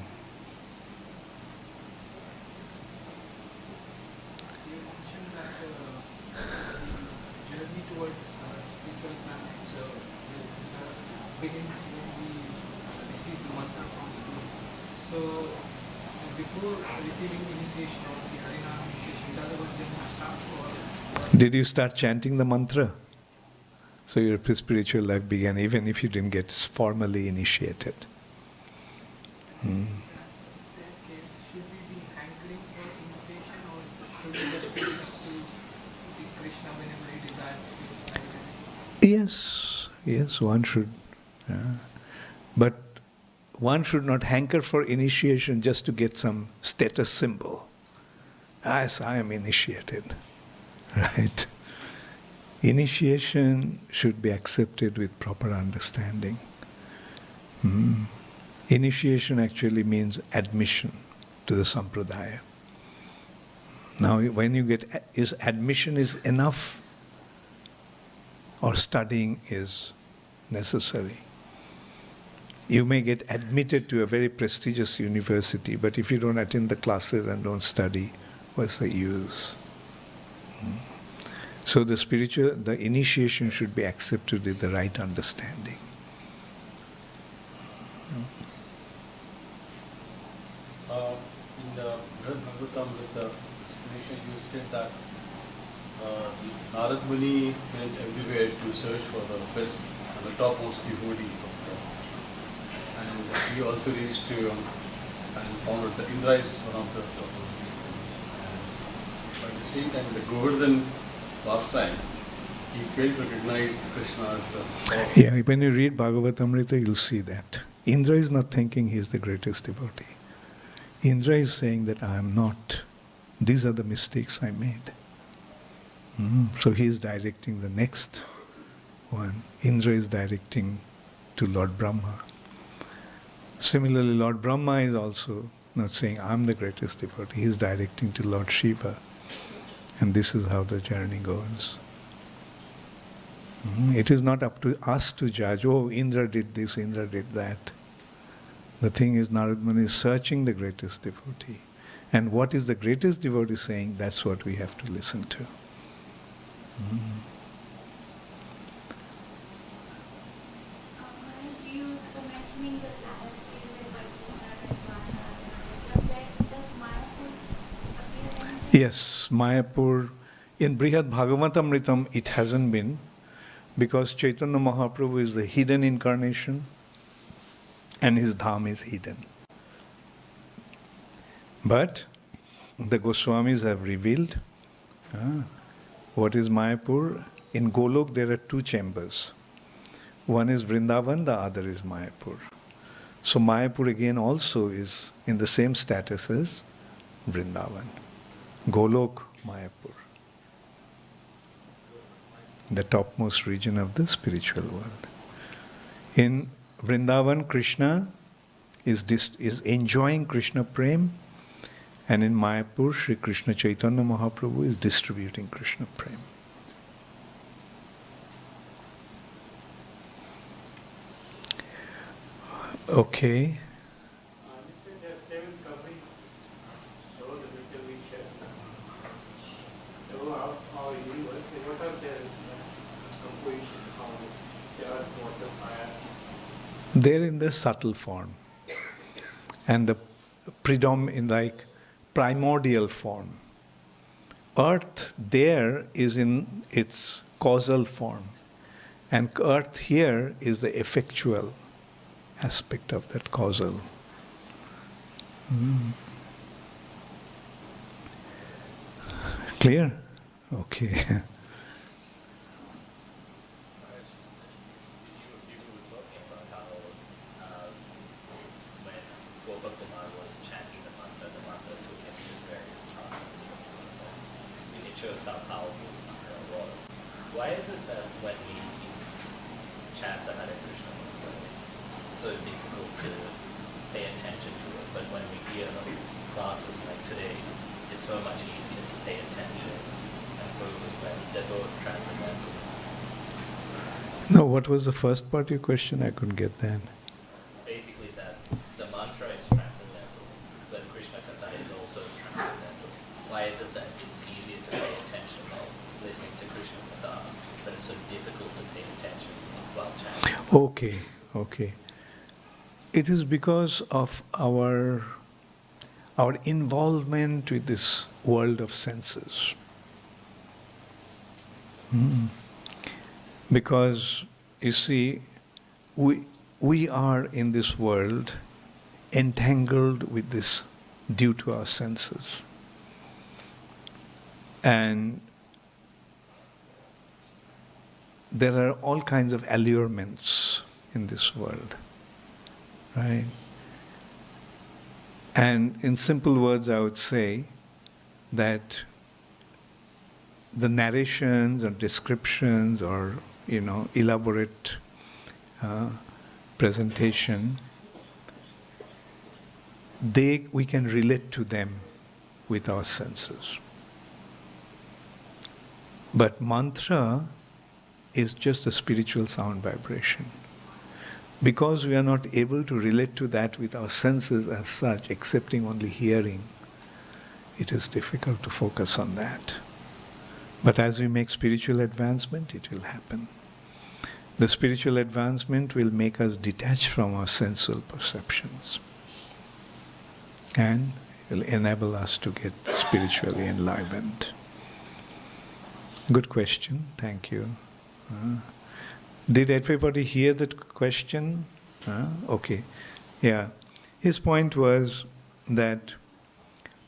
E: that the journey towards spiritual planet begins when we receive the mantra from the Guru. So, before receiving initiation or the Harinam initiation, does our journey start? Or
C: Did you start chanting the mantra? So your spiritual life began even if you didn't get formally initiated.
E: in that case, should we be hankering for initiation or should we just be used to the Krishna whenever he desires to be?
C: Yes, one should. But one should not hanker for initiation just to get some status symbol. Yes, I am initiated. Right? Initiation should be accepted with proper understanding. Initiation actually means admission to the sampradaya. Now, when you get, is admission is enough or studying is necessary? You may get admitted to a very prestigious university, but if you don't attend the classes and don't study, what's the use? So the initiation should be accepted with the right understanding.
B: In the Brihad Bhagawatarutam, with the explanation, you said that Narad Muni went everywhere to search for the best and the topmost devotee of God. And he also reached to and found out that Indra is one of the topmost devotees. And at the same time, the Govardhan last time, he failed to recognize Krishna as
C: Yeah, when you read Bhagavatamrita, you'll see that. Indra is not thinking he is the greatest devotee. Indra is saying that I am not. These are the mistakes I made. So he is directing the next one. Indra is directing to Lord Brahma. Similarly, Lord Brahma is also not saying I'm the greatest devotee. He is directing to Lord Shiva. And this is how the journey goes. It is not up to us to judge, oh, Indra did this, Indra did that. The thing is, Narad Muni is searching the greatest devotee. And what is the greatest devotee saying, that's what we have to listen to.
F: You were mentioning the does Mayapur appear in
C: Yes, Mayapur, in Brihad Bhagawatarutam it hasn't been, because Chaitanya Mahaprabhu is the hidden incarnation and his dham is hidden. But the Goswamis have revealed what is Mayapur. In Golok there are two chambers. One is Vrindavan, the other is Mayapur. So Mayapur again also is in the same status as Vrindavan. Golok, Mayapur. The topmost region of the spiritual world. In Vrindavan, Krishna is enjoying Krishna Prem, and in Mayapur, Sri Krishna Chaitanya Mahaprabhu is distributing Krishna Prem. Okay.
G: There are 7 coverings. So the little we share. So our universe, what are their composition? How earth, water, fire?
C: They're in the subtle form. And the like primordial form. Earth there is in its causal form. And earth here is the effectual aspect of that causal. Clear? Okay.
H: Why is it that when we chant the Hare Krishna mantra, it's so difficult to pay attention to it, but when we hear classes like today, it's so much easier to pay attention and focus when they're both transcendental?
C: No, what was the first part of your question? I couldn't get that.
H: Basically that the mantra is transcendental, but Krishna Katha is also transcendental. Why is it that it's easier to pay attention while listening to Krishna Katha, but it's so difficult to pay attention while chanting?
C: Okay. It is because of our involvement with this world of senses. Because, you see, we are in this world entangled with this due to our senses. And there are all kinds of allurements in this world, right? And in simple words, I would say that the narrations or descriptions or, elaborate presentation, we can relate to them with our senses. But mantra is just a spiritual sound vibration. Because we are not able to relate to that with our senses as such, excepting only hearing, it is difficult to focus on that. But as we make spiritual advancement, it will happen. The spiritual advancement will make us detach from our sensual perceptions and will enable us to get spiritually enlivened. Good question, thank you. Did everybody hear that question? Okay. Yeah. His point was that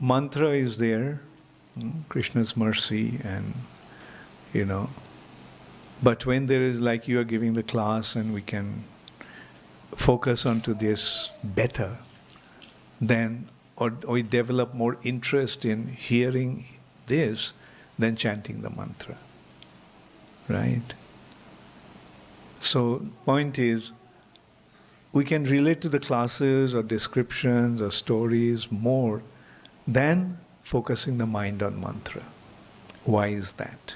C: mantra is there, Krishna's mercy, and but when there is, like you are giving the class and we can focus onto this better, then or we develop more interest in hearing this than chanting the mantra. Right? So, point is, we can relate to the classes or descriptions or stories more than focusing the mind on mantra. Why is that?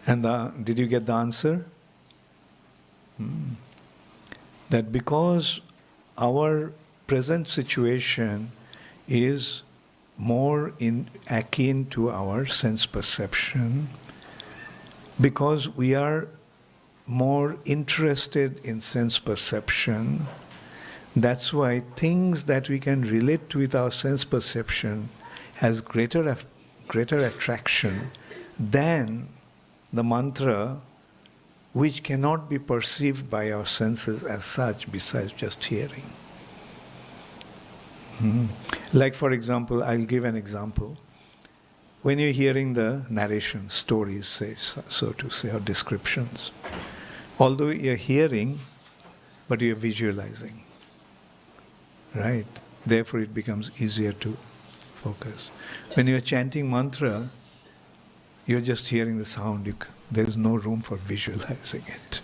C: And did you get the answer? That because our present situation is more akin to our sense perception, because we are more interested in sense perception, that's why things that we can relate to with our sense perception has greater attraction than the mantra, which cannot be perceived by our senses as such besides just hearing. Like, for example, I'll give an example. When you're hearing the narration, stories, say, so to say, or descriptions, although you're hearing, but you're visualizing, right? Therefore, it becomes easier to focus. When you're chanting mantra, you're just hearing the sound. There is no room for visualizing it.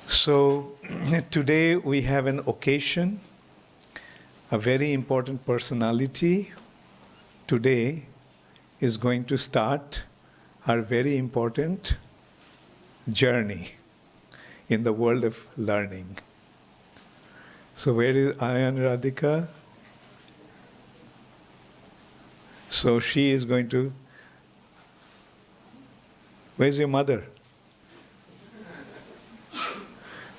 C: So, today we have an occasion. A very important personality today is going to start her very important journey in the world of learning. So where is Ayan Radhika? So she is going to... Where's your mother?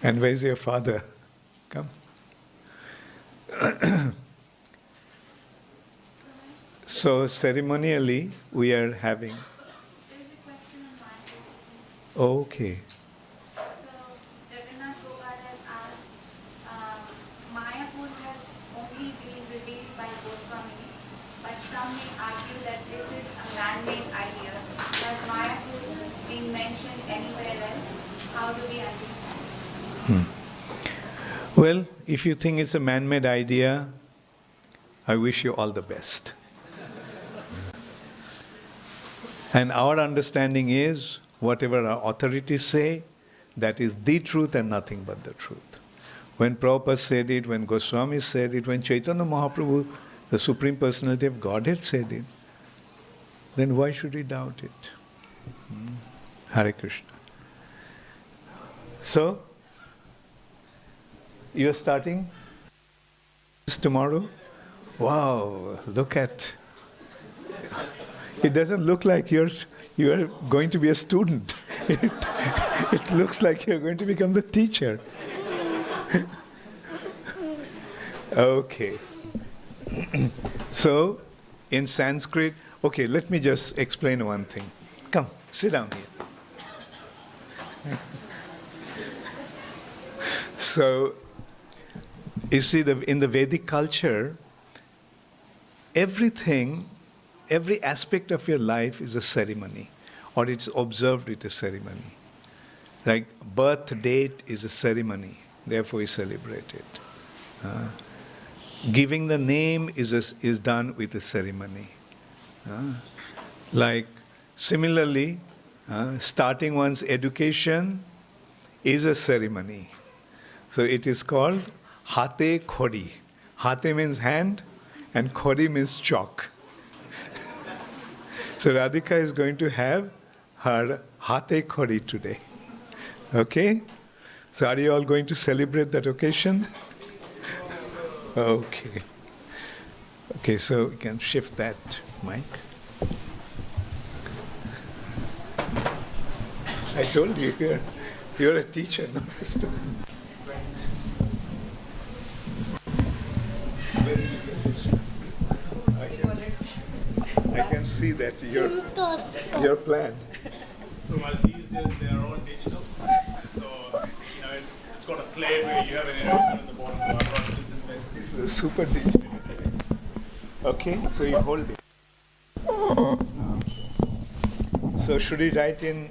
C: And where's your father? Come. So ceremonially we are having...
F: There is a question on my end.
C: Okay.
F: So, Jagannath Gopal has asked, Mayapur has only been revealed by Goswami, but some may argue that this is a man-made idea. Does Mayapur being mentioned anywhere else? How do we understand?
C: Well, if you think it's a man-made idea, I wish you all the best. And our understanding is, whatever our authorities say, that is the truth and nothing but the truth. When Prabhupada said it, when Goswami said it, when Chaitanya Mahaprabhu, the Supreme Personality of Godhead, said it, then why should we doubt it? Hare Krishna. So, you're starting tomorrow? Wow, look at... It doesn't look like you're going to be a student. It looks like you're going to become the teacher. Okay. So, in Sanskrit, okay, let me just explain one thing. Come, sit down here. So, you see, in the Vedic culture, every aspect of your life is a ceremony, or it's observed with a ceremony. Like birth date is a ceremony, therefore we celebrate it. Giving the name is done with a ceremony. Like similarly, starting one's education is a ceremony. So it is called Hate Khodi. Hate means hand and Khodi means chalk. So Radhika is going to have her Hate Khodi today. Okay? So are you all going to celebrate that occasion? Okay. Okay, so we can shift that mic. I told you, you're a teacher, not a student. I can see that your plan.
G: So while these days they are all digital, so it's got a slave where you have an error in the bottom. So I thought
C: this is a super digital. Okay, so you hold it. So should we write in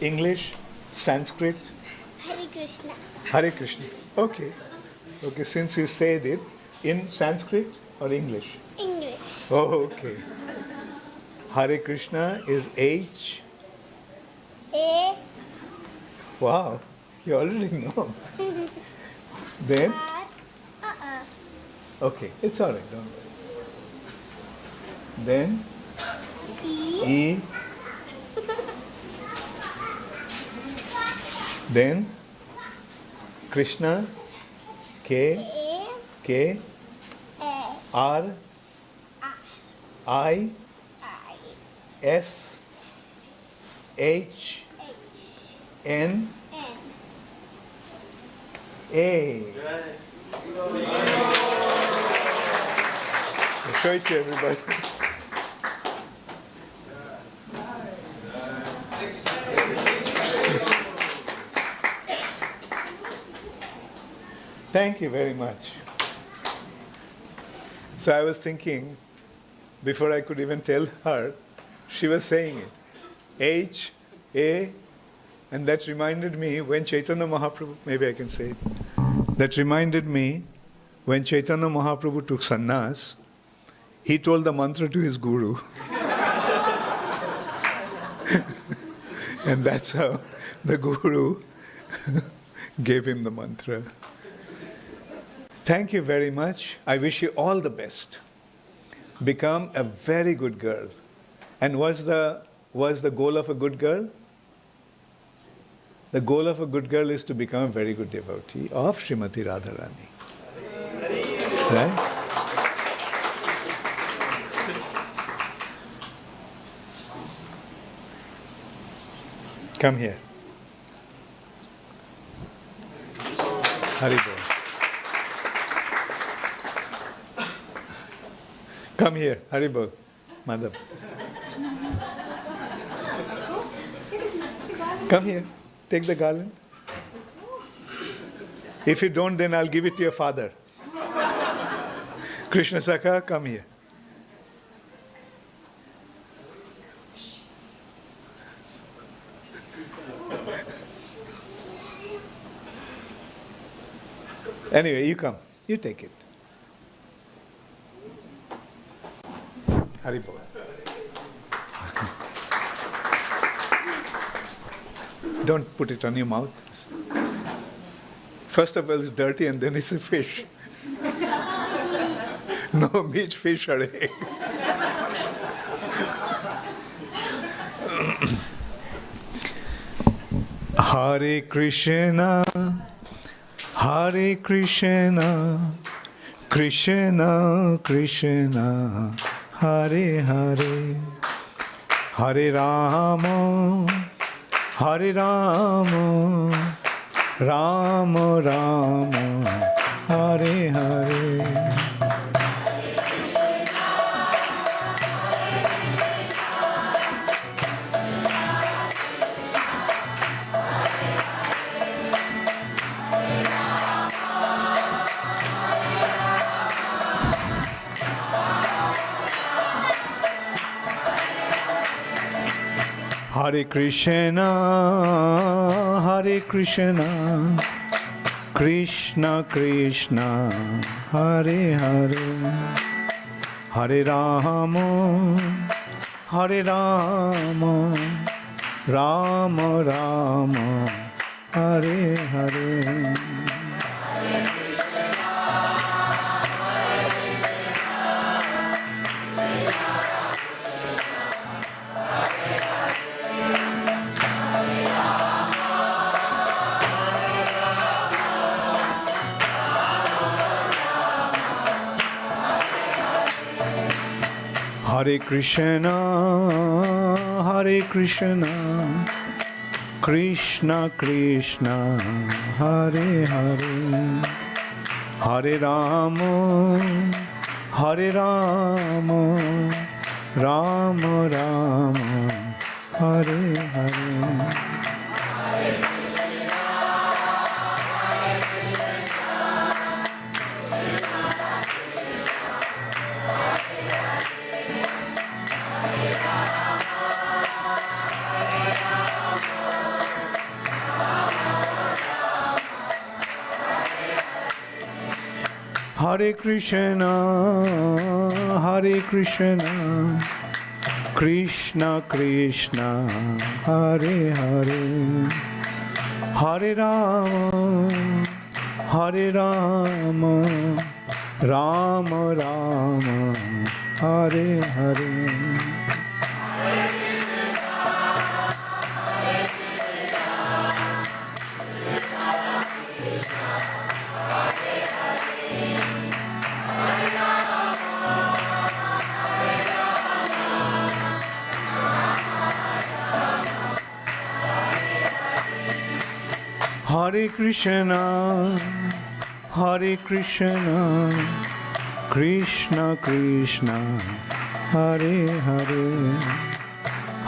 C: English, Sanskrit?
I: Hare Krishna.
C: Hare Krishna. Okay. Okay, since you said it, in Sanskrit or English?
I: English.
C: Oh, okay. Hare Krishna is H.
I: A.
C: Wow, you already know. Then?
I: R.
C: Okay, it's all right, don't worry. Then?
I: E.
C: E. Then? Krishna? K.
I: A.
C: K.
I: A.
C: R. I.
I: I.
C: S. H.
I: H.
C: N.
I: N.
C: A. Show it to everybody. Thank you very much. So I was thinking, before I could even tell her, she was saying it. H, A, and that reminded me when Chaitanya Mahaprabhu, maybe I can say it, that reminded me when Chaitanya Mahaprabhu took sannyas, he told the mantra to his guru. And that's how the guru gave him the mantra. Thank you very much. I wish you all the best. Become a very good girl. And what's the goal of a good girl? The goal of a good girl is to become a very good devotee of Srimati Radharani. Right? Come here. Haribol. Come here, Haribol. Madhav. Come here. Take the garland. If you don't, then I'll give it to your father. Krishna Sakha, come here. Anyway, you come. You take it. Haribol. Don't put it on your mouth. First of all, it's dirty and then it's a fish. No meat, fish, or egg. Hare Krishna, Hare Krishna, Krishna Krishna, Hare Hare, Hare Rama, Hare Rama, Rama Rama, Hare Hare. Hare Krishna, Hare Krishna, Krishna Krishna, Hare Hare, Hare Rama, Hare Rama, Rama Rama, Hare Hare. Hare Krishna, Hare Krishna, Krishna Krishna, Hare Hare, Hare Rama, Hare Rama, Rama Rama, Hare Hare. Hare Krishna, Hare Krishna, Krishna Krishna, Hare Hare, Hare Rama, Hare Rama, Rama Rama, Hare Hare. Hare Krishna, Hare Krishna, Krishna Krishna, Hare Hare,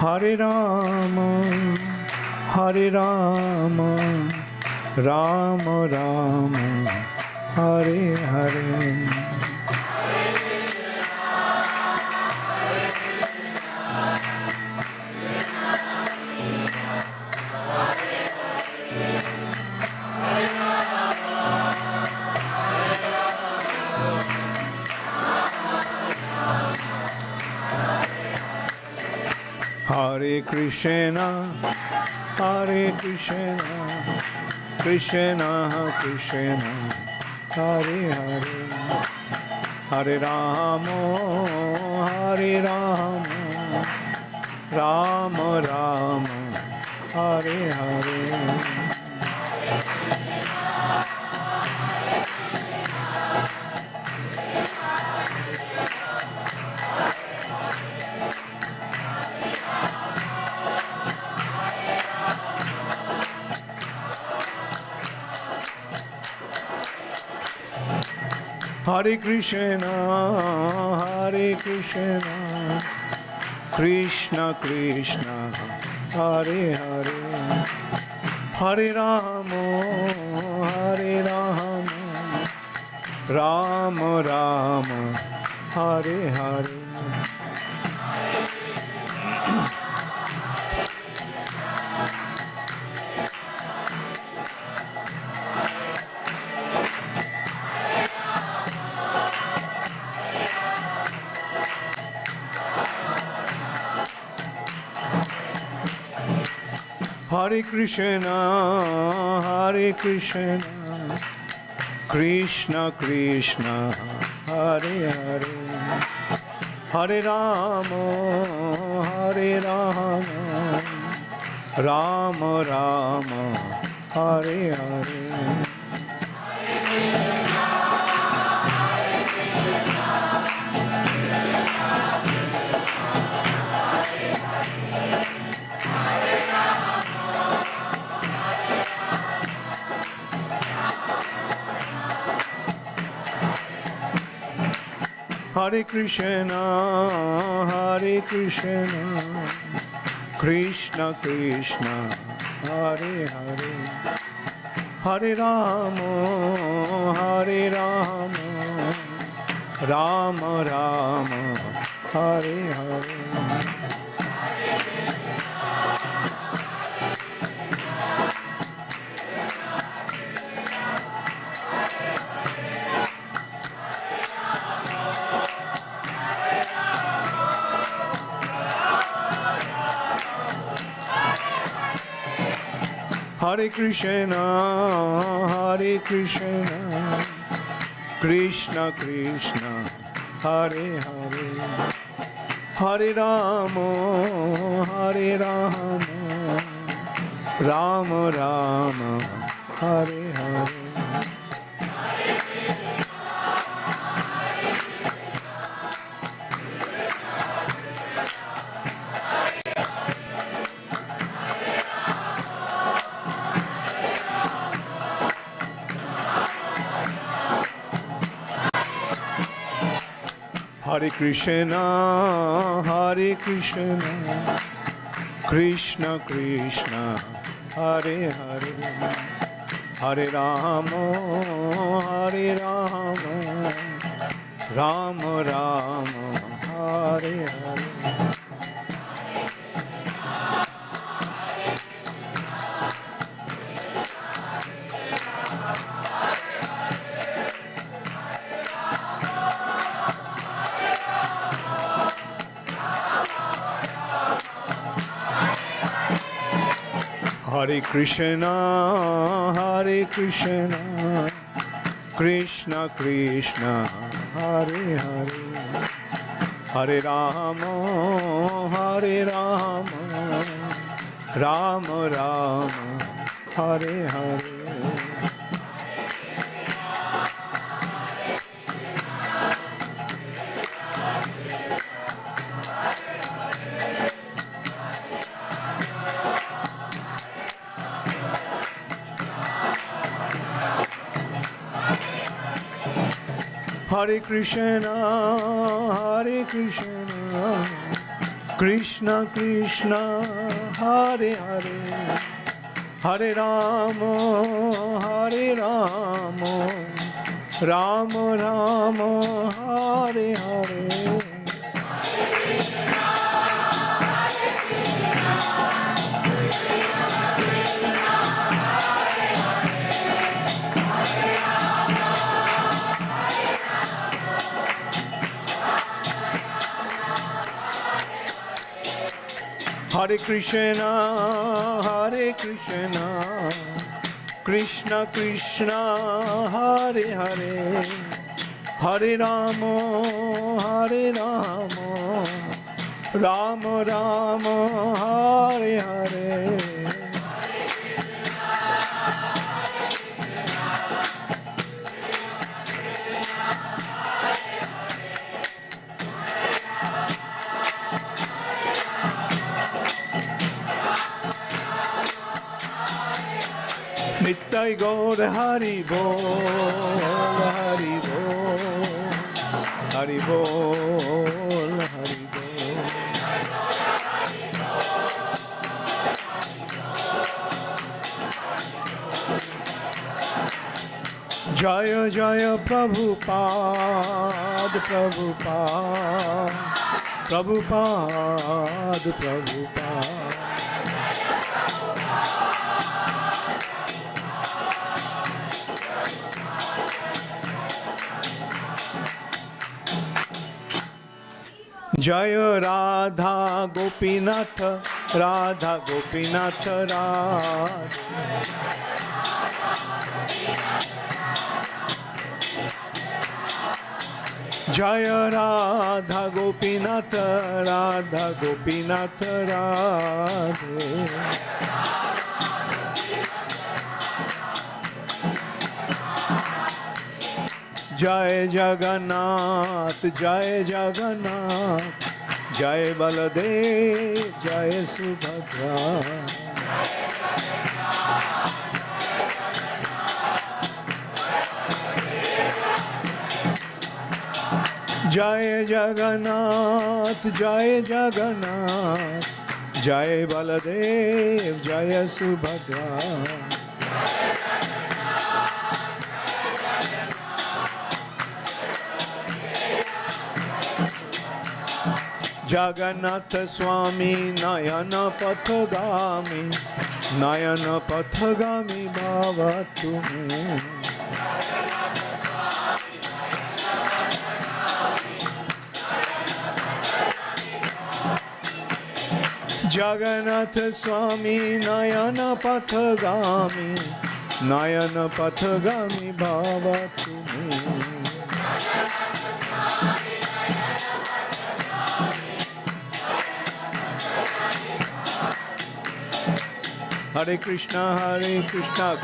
C: Hare Rama, Hare Rama, Rama Rama, Hare Hare. Hare Krishna, Hare Krishna, Krishna Krishna, Hare Hare, Hare Rama, Hare Rama, Rama Rama, Hare Hare. Hare Krishna, Hare Krishna, Krishna Krishna, Hare Hare, Hare Rama, Hare Rama, Rama Rama, Hare Hare. Hare Krishna, Krishna Krishna, Hare Hare, Hare Rama, Rama Rama, Hare Hare. Hare Krishna, Krishna Krishna, Hare Hare, Hare Rama, Rama Rama, Hare Hare. Hare Krishna, Krishna Krishna, Hare Hare, Hare Rama, Rama Rama, Hare Hare. Hare Krishna, Krishna Krishna, Hare Hare, Hare Rama, Rama Rama, Hare Hare. Hare Krishna, Krishna Krishna, Hare Hare, Hare Rama, Rama Rama, Hare Hare. Hare Krishna, Krishna Krishna, Hare Hare, Hare Rama, Rama Rama, Hare Hare. Hare Krishna, Krishna Krishna, Hare Hare, Hare Rama, Rama Rama, Hare Hare. Nittai Gaur Hari Bol, Hari Bol, Hari Bol, Hari Bol. Jaya Jaya Prabhupada, Prabhupada, Prabhupada, Prabhupada. Jaya Radha Gopinath, Radha Gopinath Radha. Jaya Radha Gopinath, Radha Gopinath Radhe. Jai Jagannath, Jai Jagannath, Jai Baladev, Jai Subhadra. Jai Jagannath, Jai Jagannath, Jai Baladev, Jai Subhadra. Jagannath Swami Nayana Pathagami, Nayana Pathagami Bhava Tumi. Jagannath Swami Nayana Pathagami, Nayana Pathagami Bhava Tumi. Hare Krishna, Krishna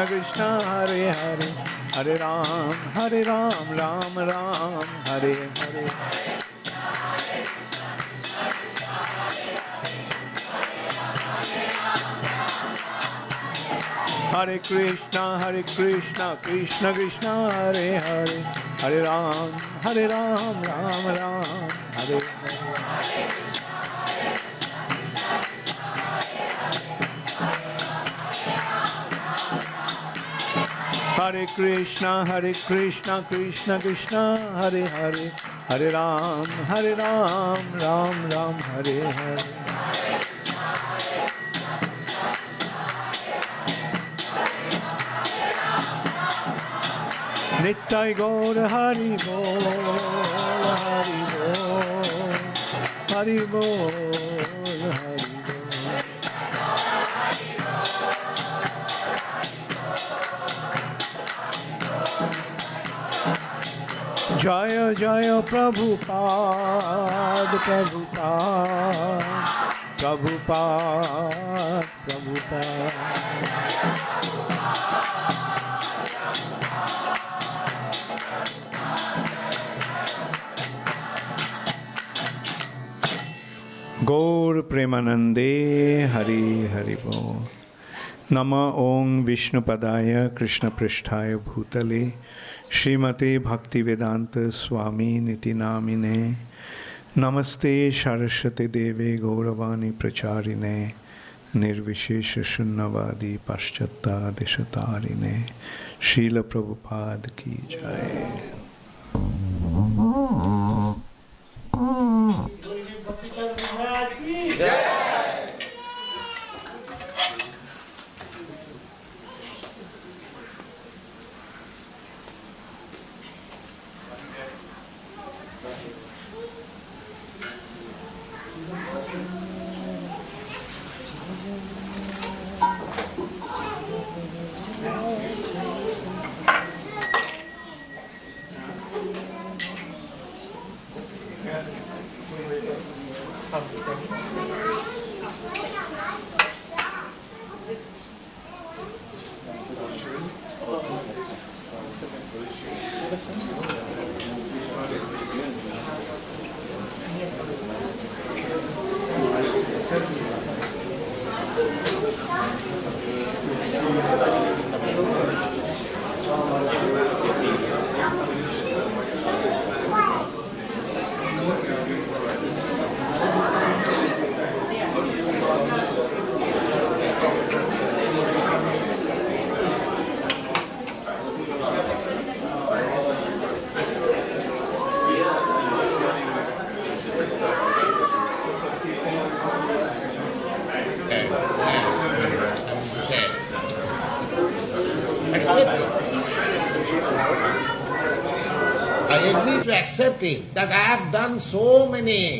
C: Krishna, Hare Hare, Hare Ram, Ram Ram, Hare Hare. Hare Krishna, Krishna Krishna, Hare Hare, Hare Ram, Ram Ram, Hare Hare. Hare Krishna, Krishna Krishna, Hare Hare, Hare Ram, Ram Ram, Hare Hare. Nittai Gaur Hari Bol, Hari Bol, Hari Bol, Hari Bol. Jaya Jaya Prabhupada, Prabhupada, Prabhupada, Prabhupada. Gaur Premanande Hari Hari Bol. Nama Om Vishnupadaya Krishna Pristhaya Bhutale Srimate Bhakti Vedanta Swami Niti Namine Namaste Saraswate Deve Gauravani Pracharine Nirvishesha Shunnavadi Paschata Deshatarine Srila Prabhupada Ki Jai.
J: I agree to accept it, that I have done so many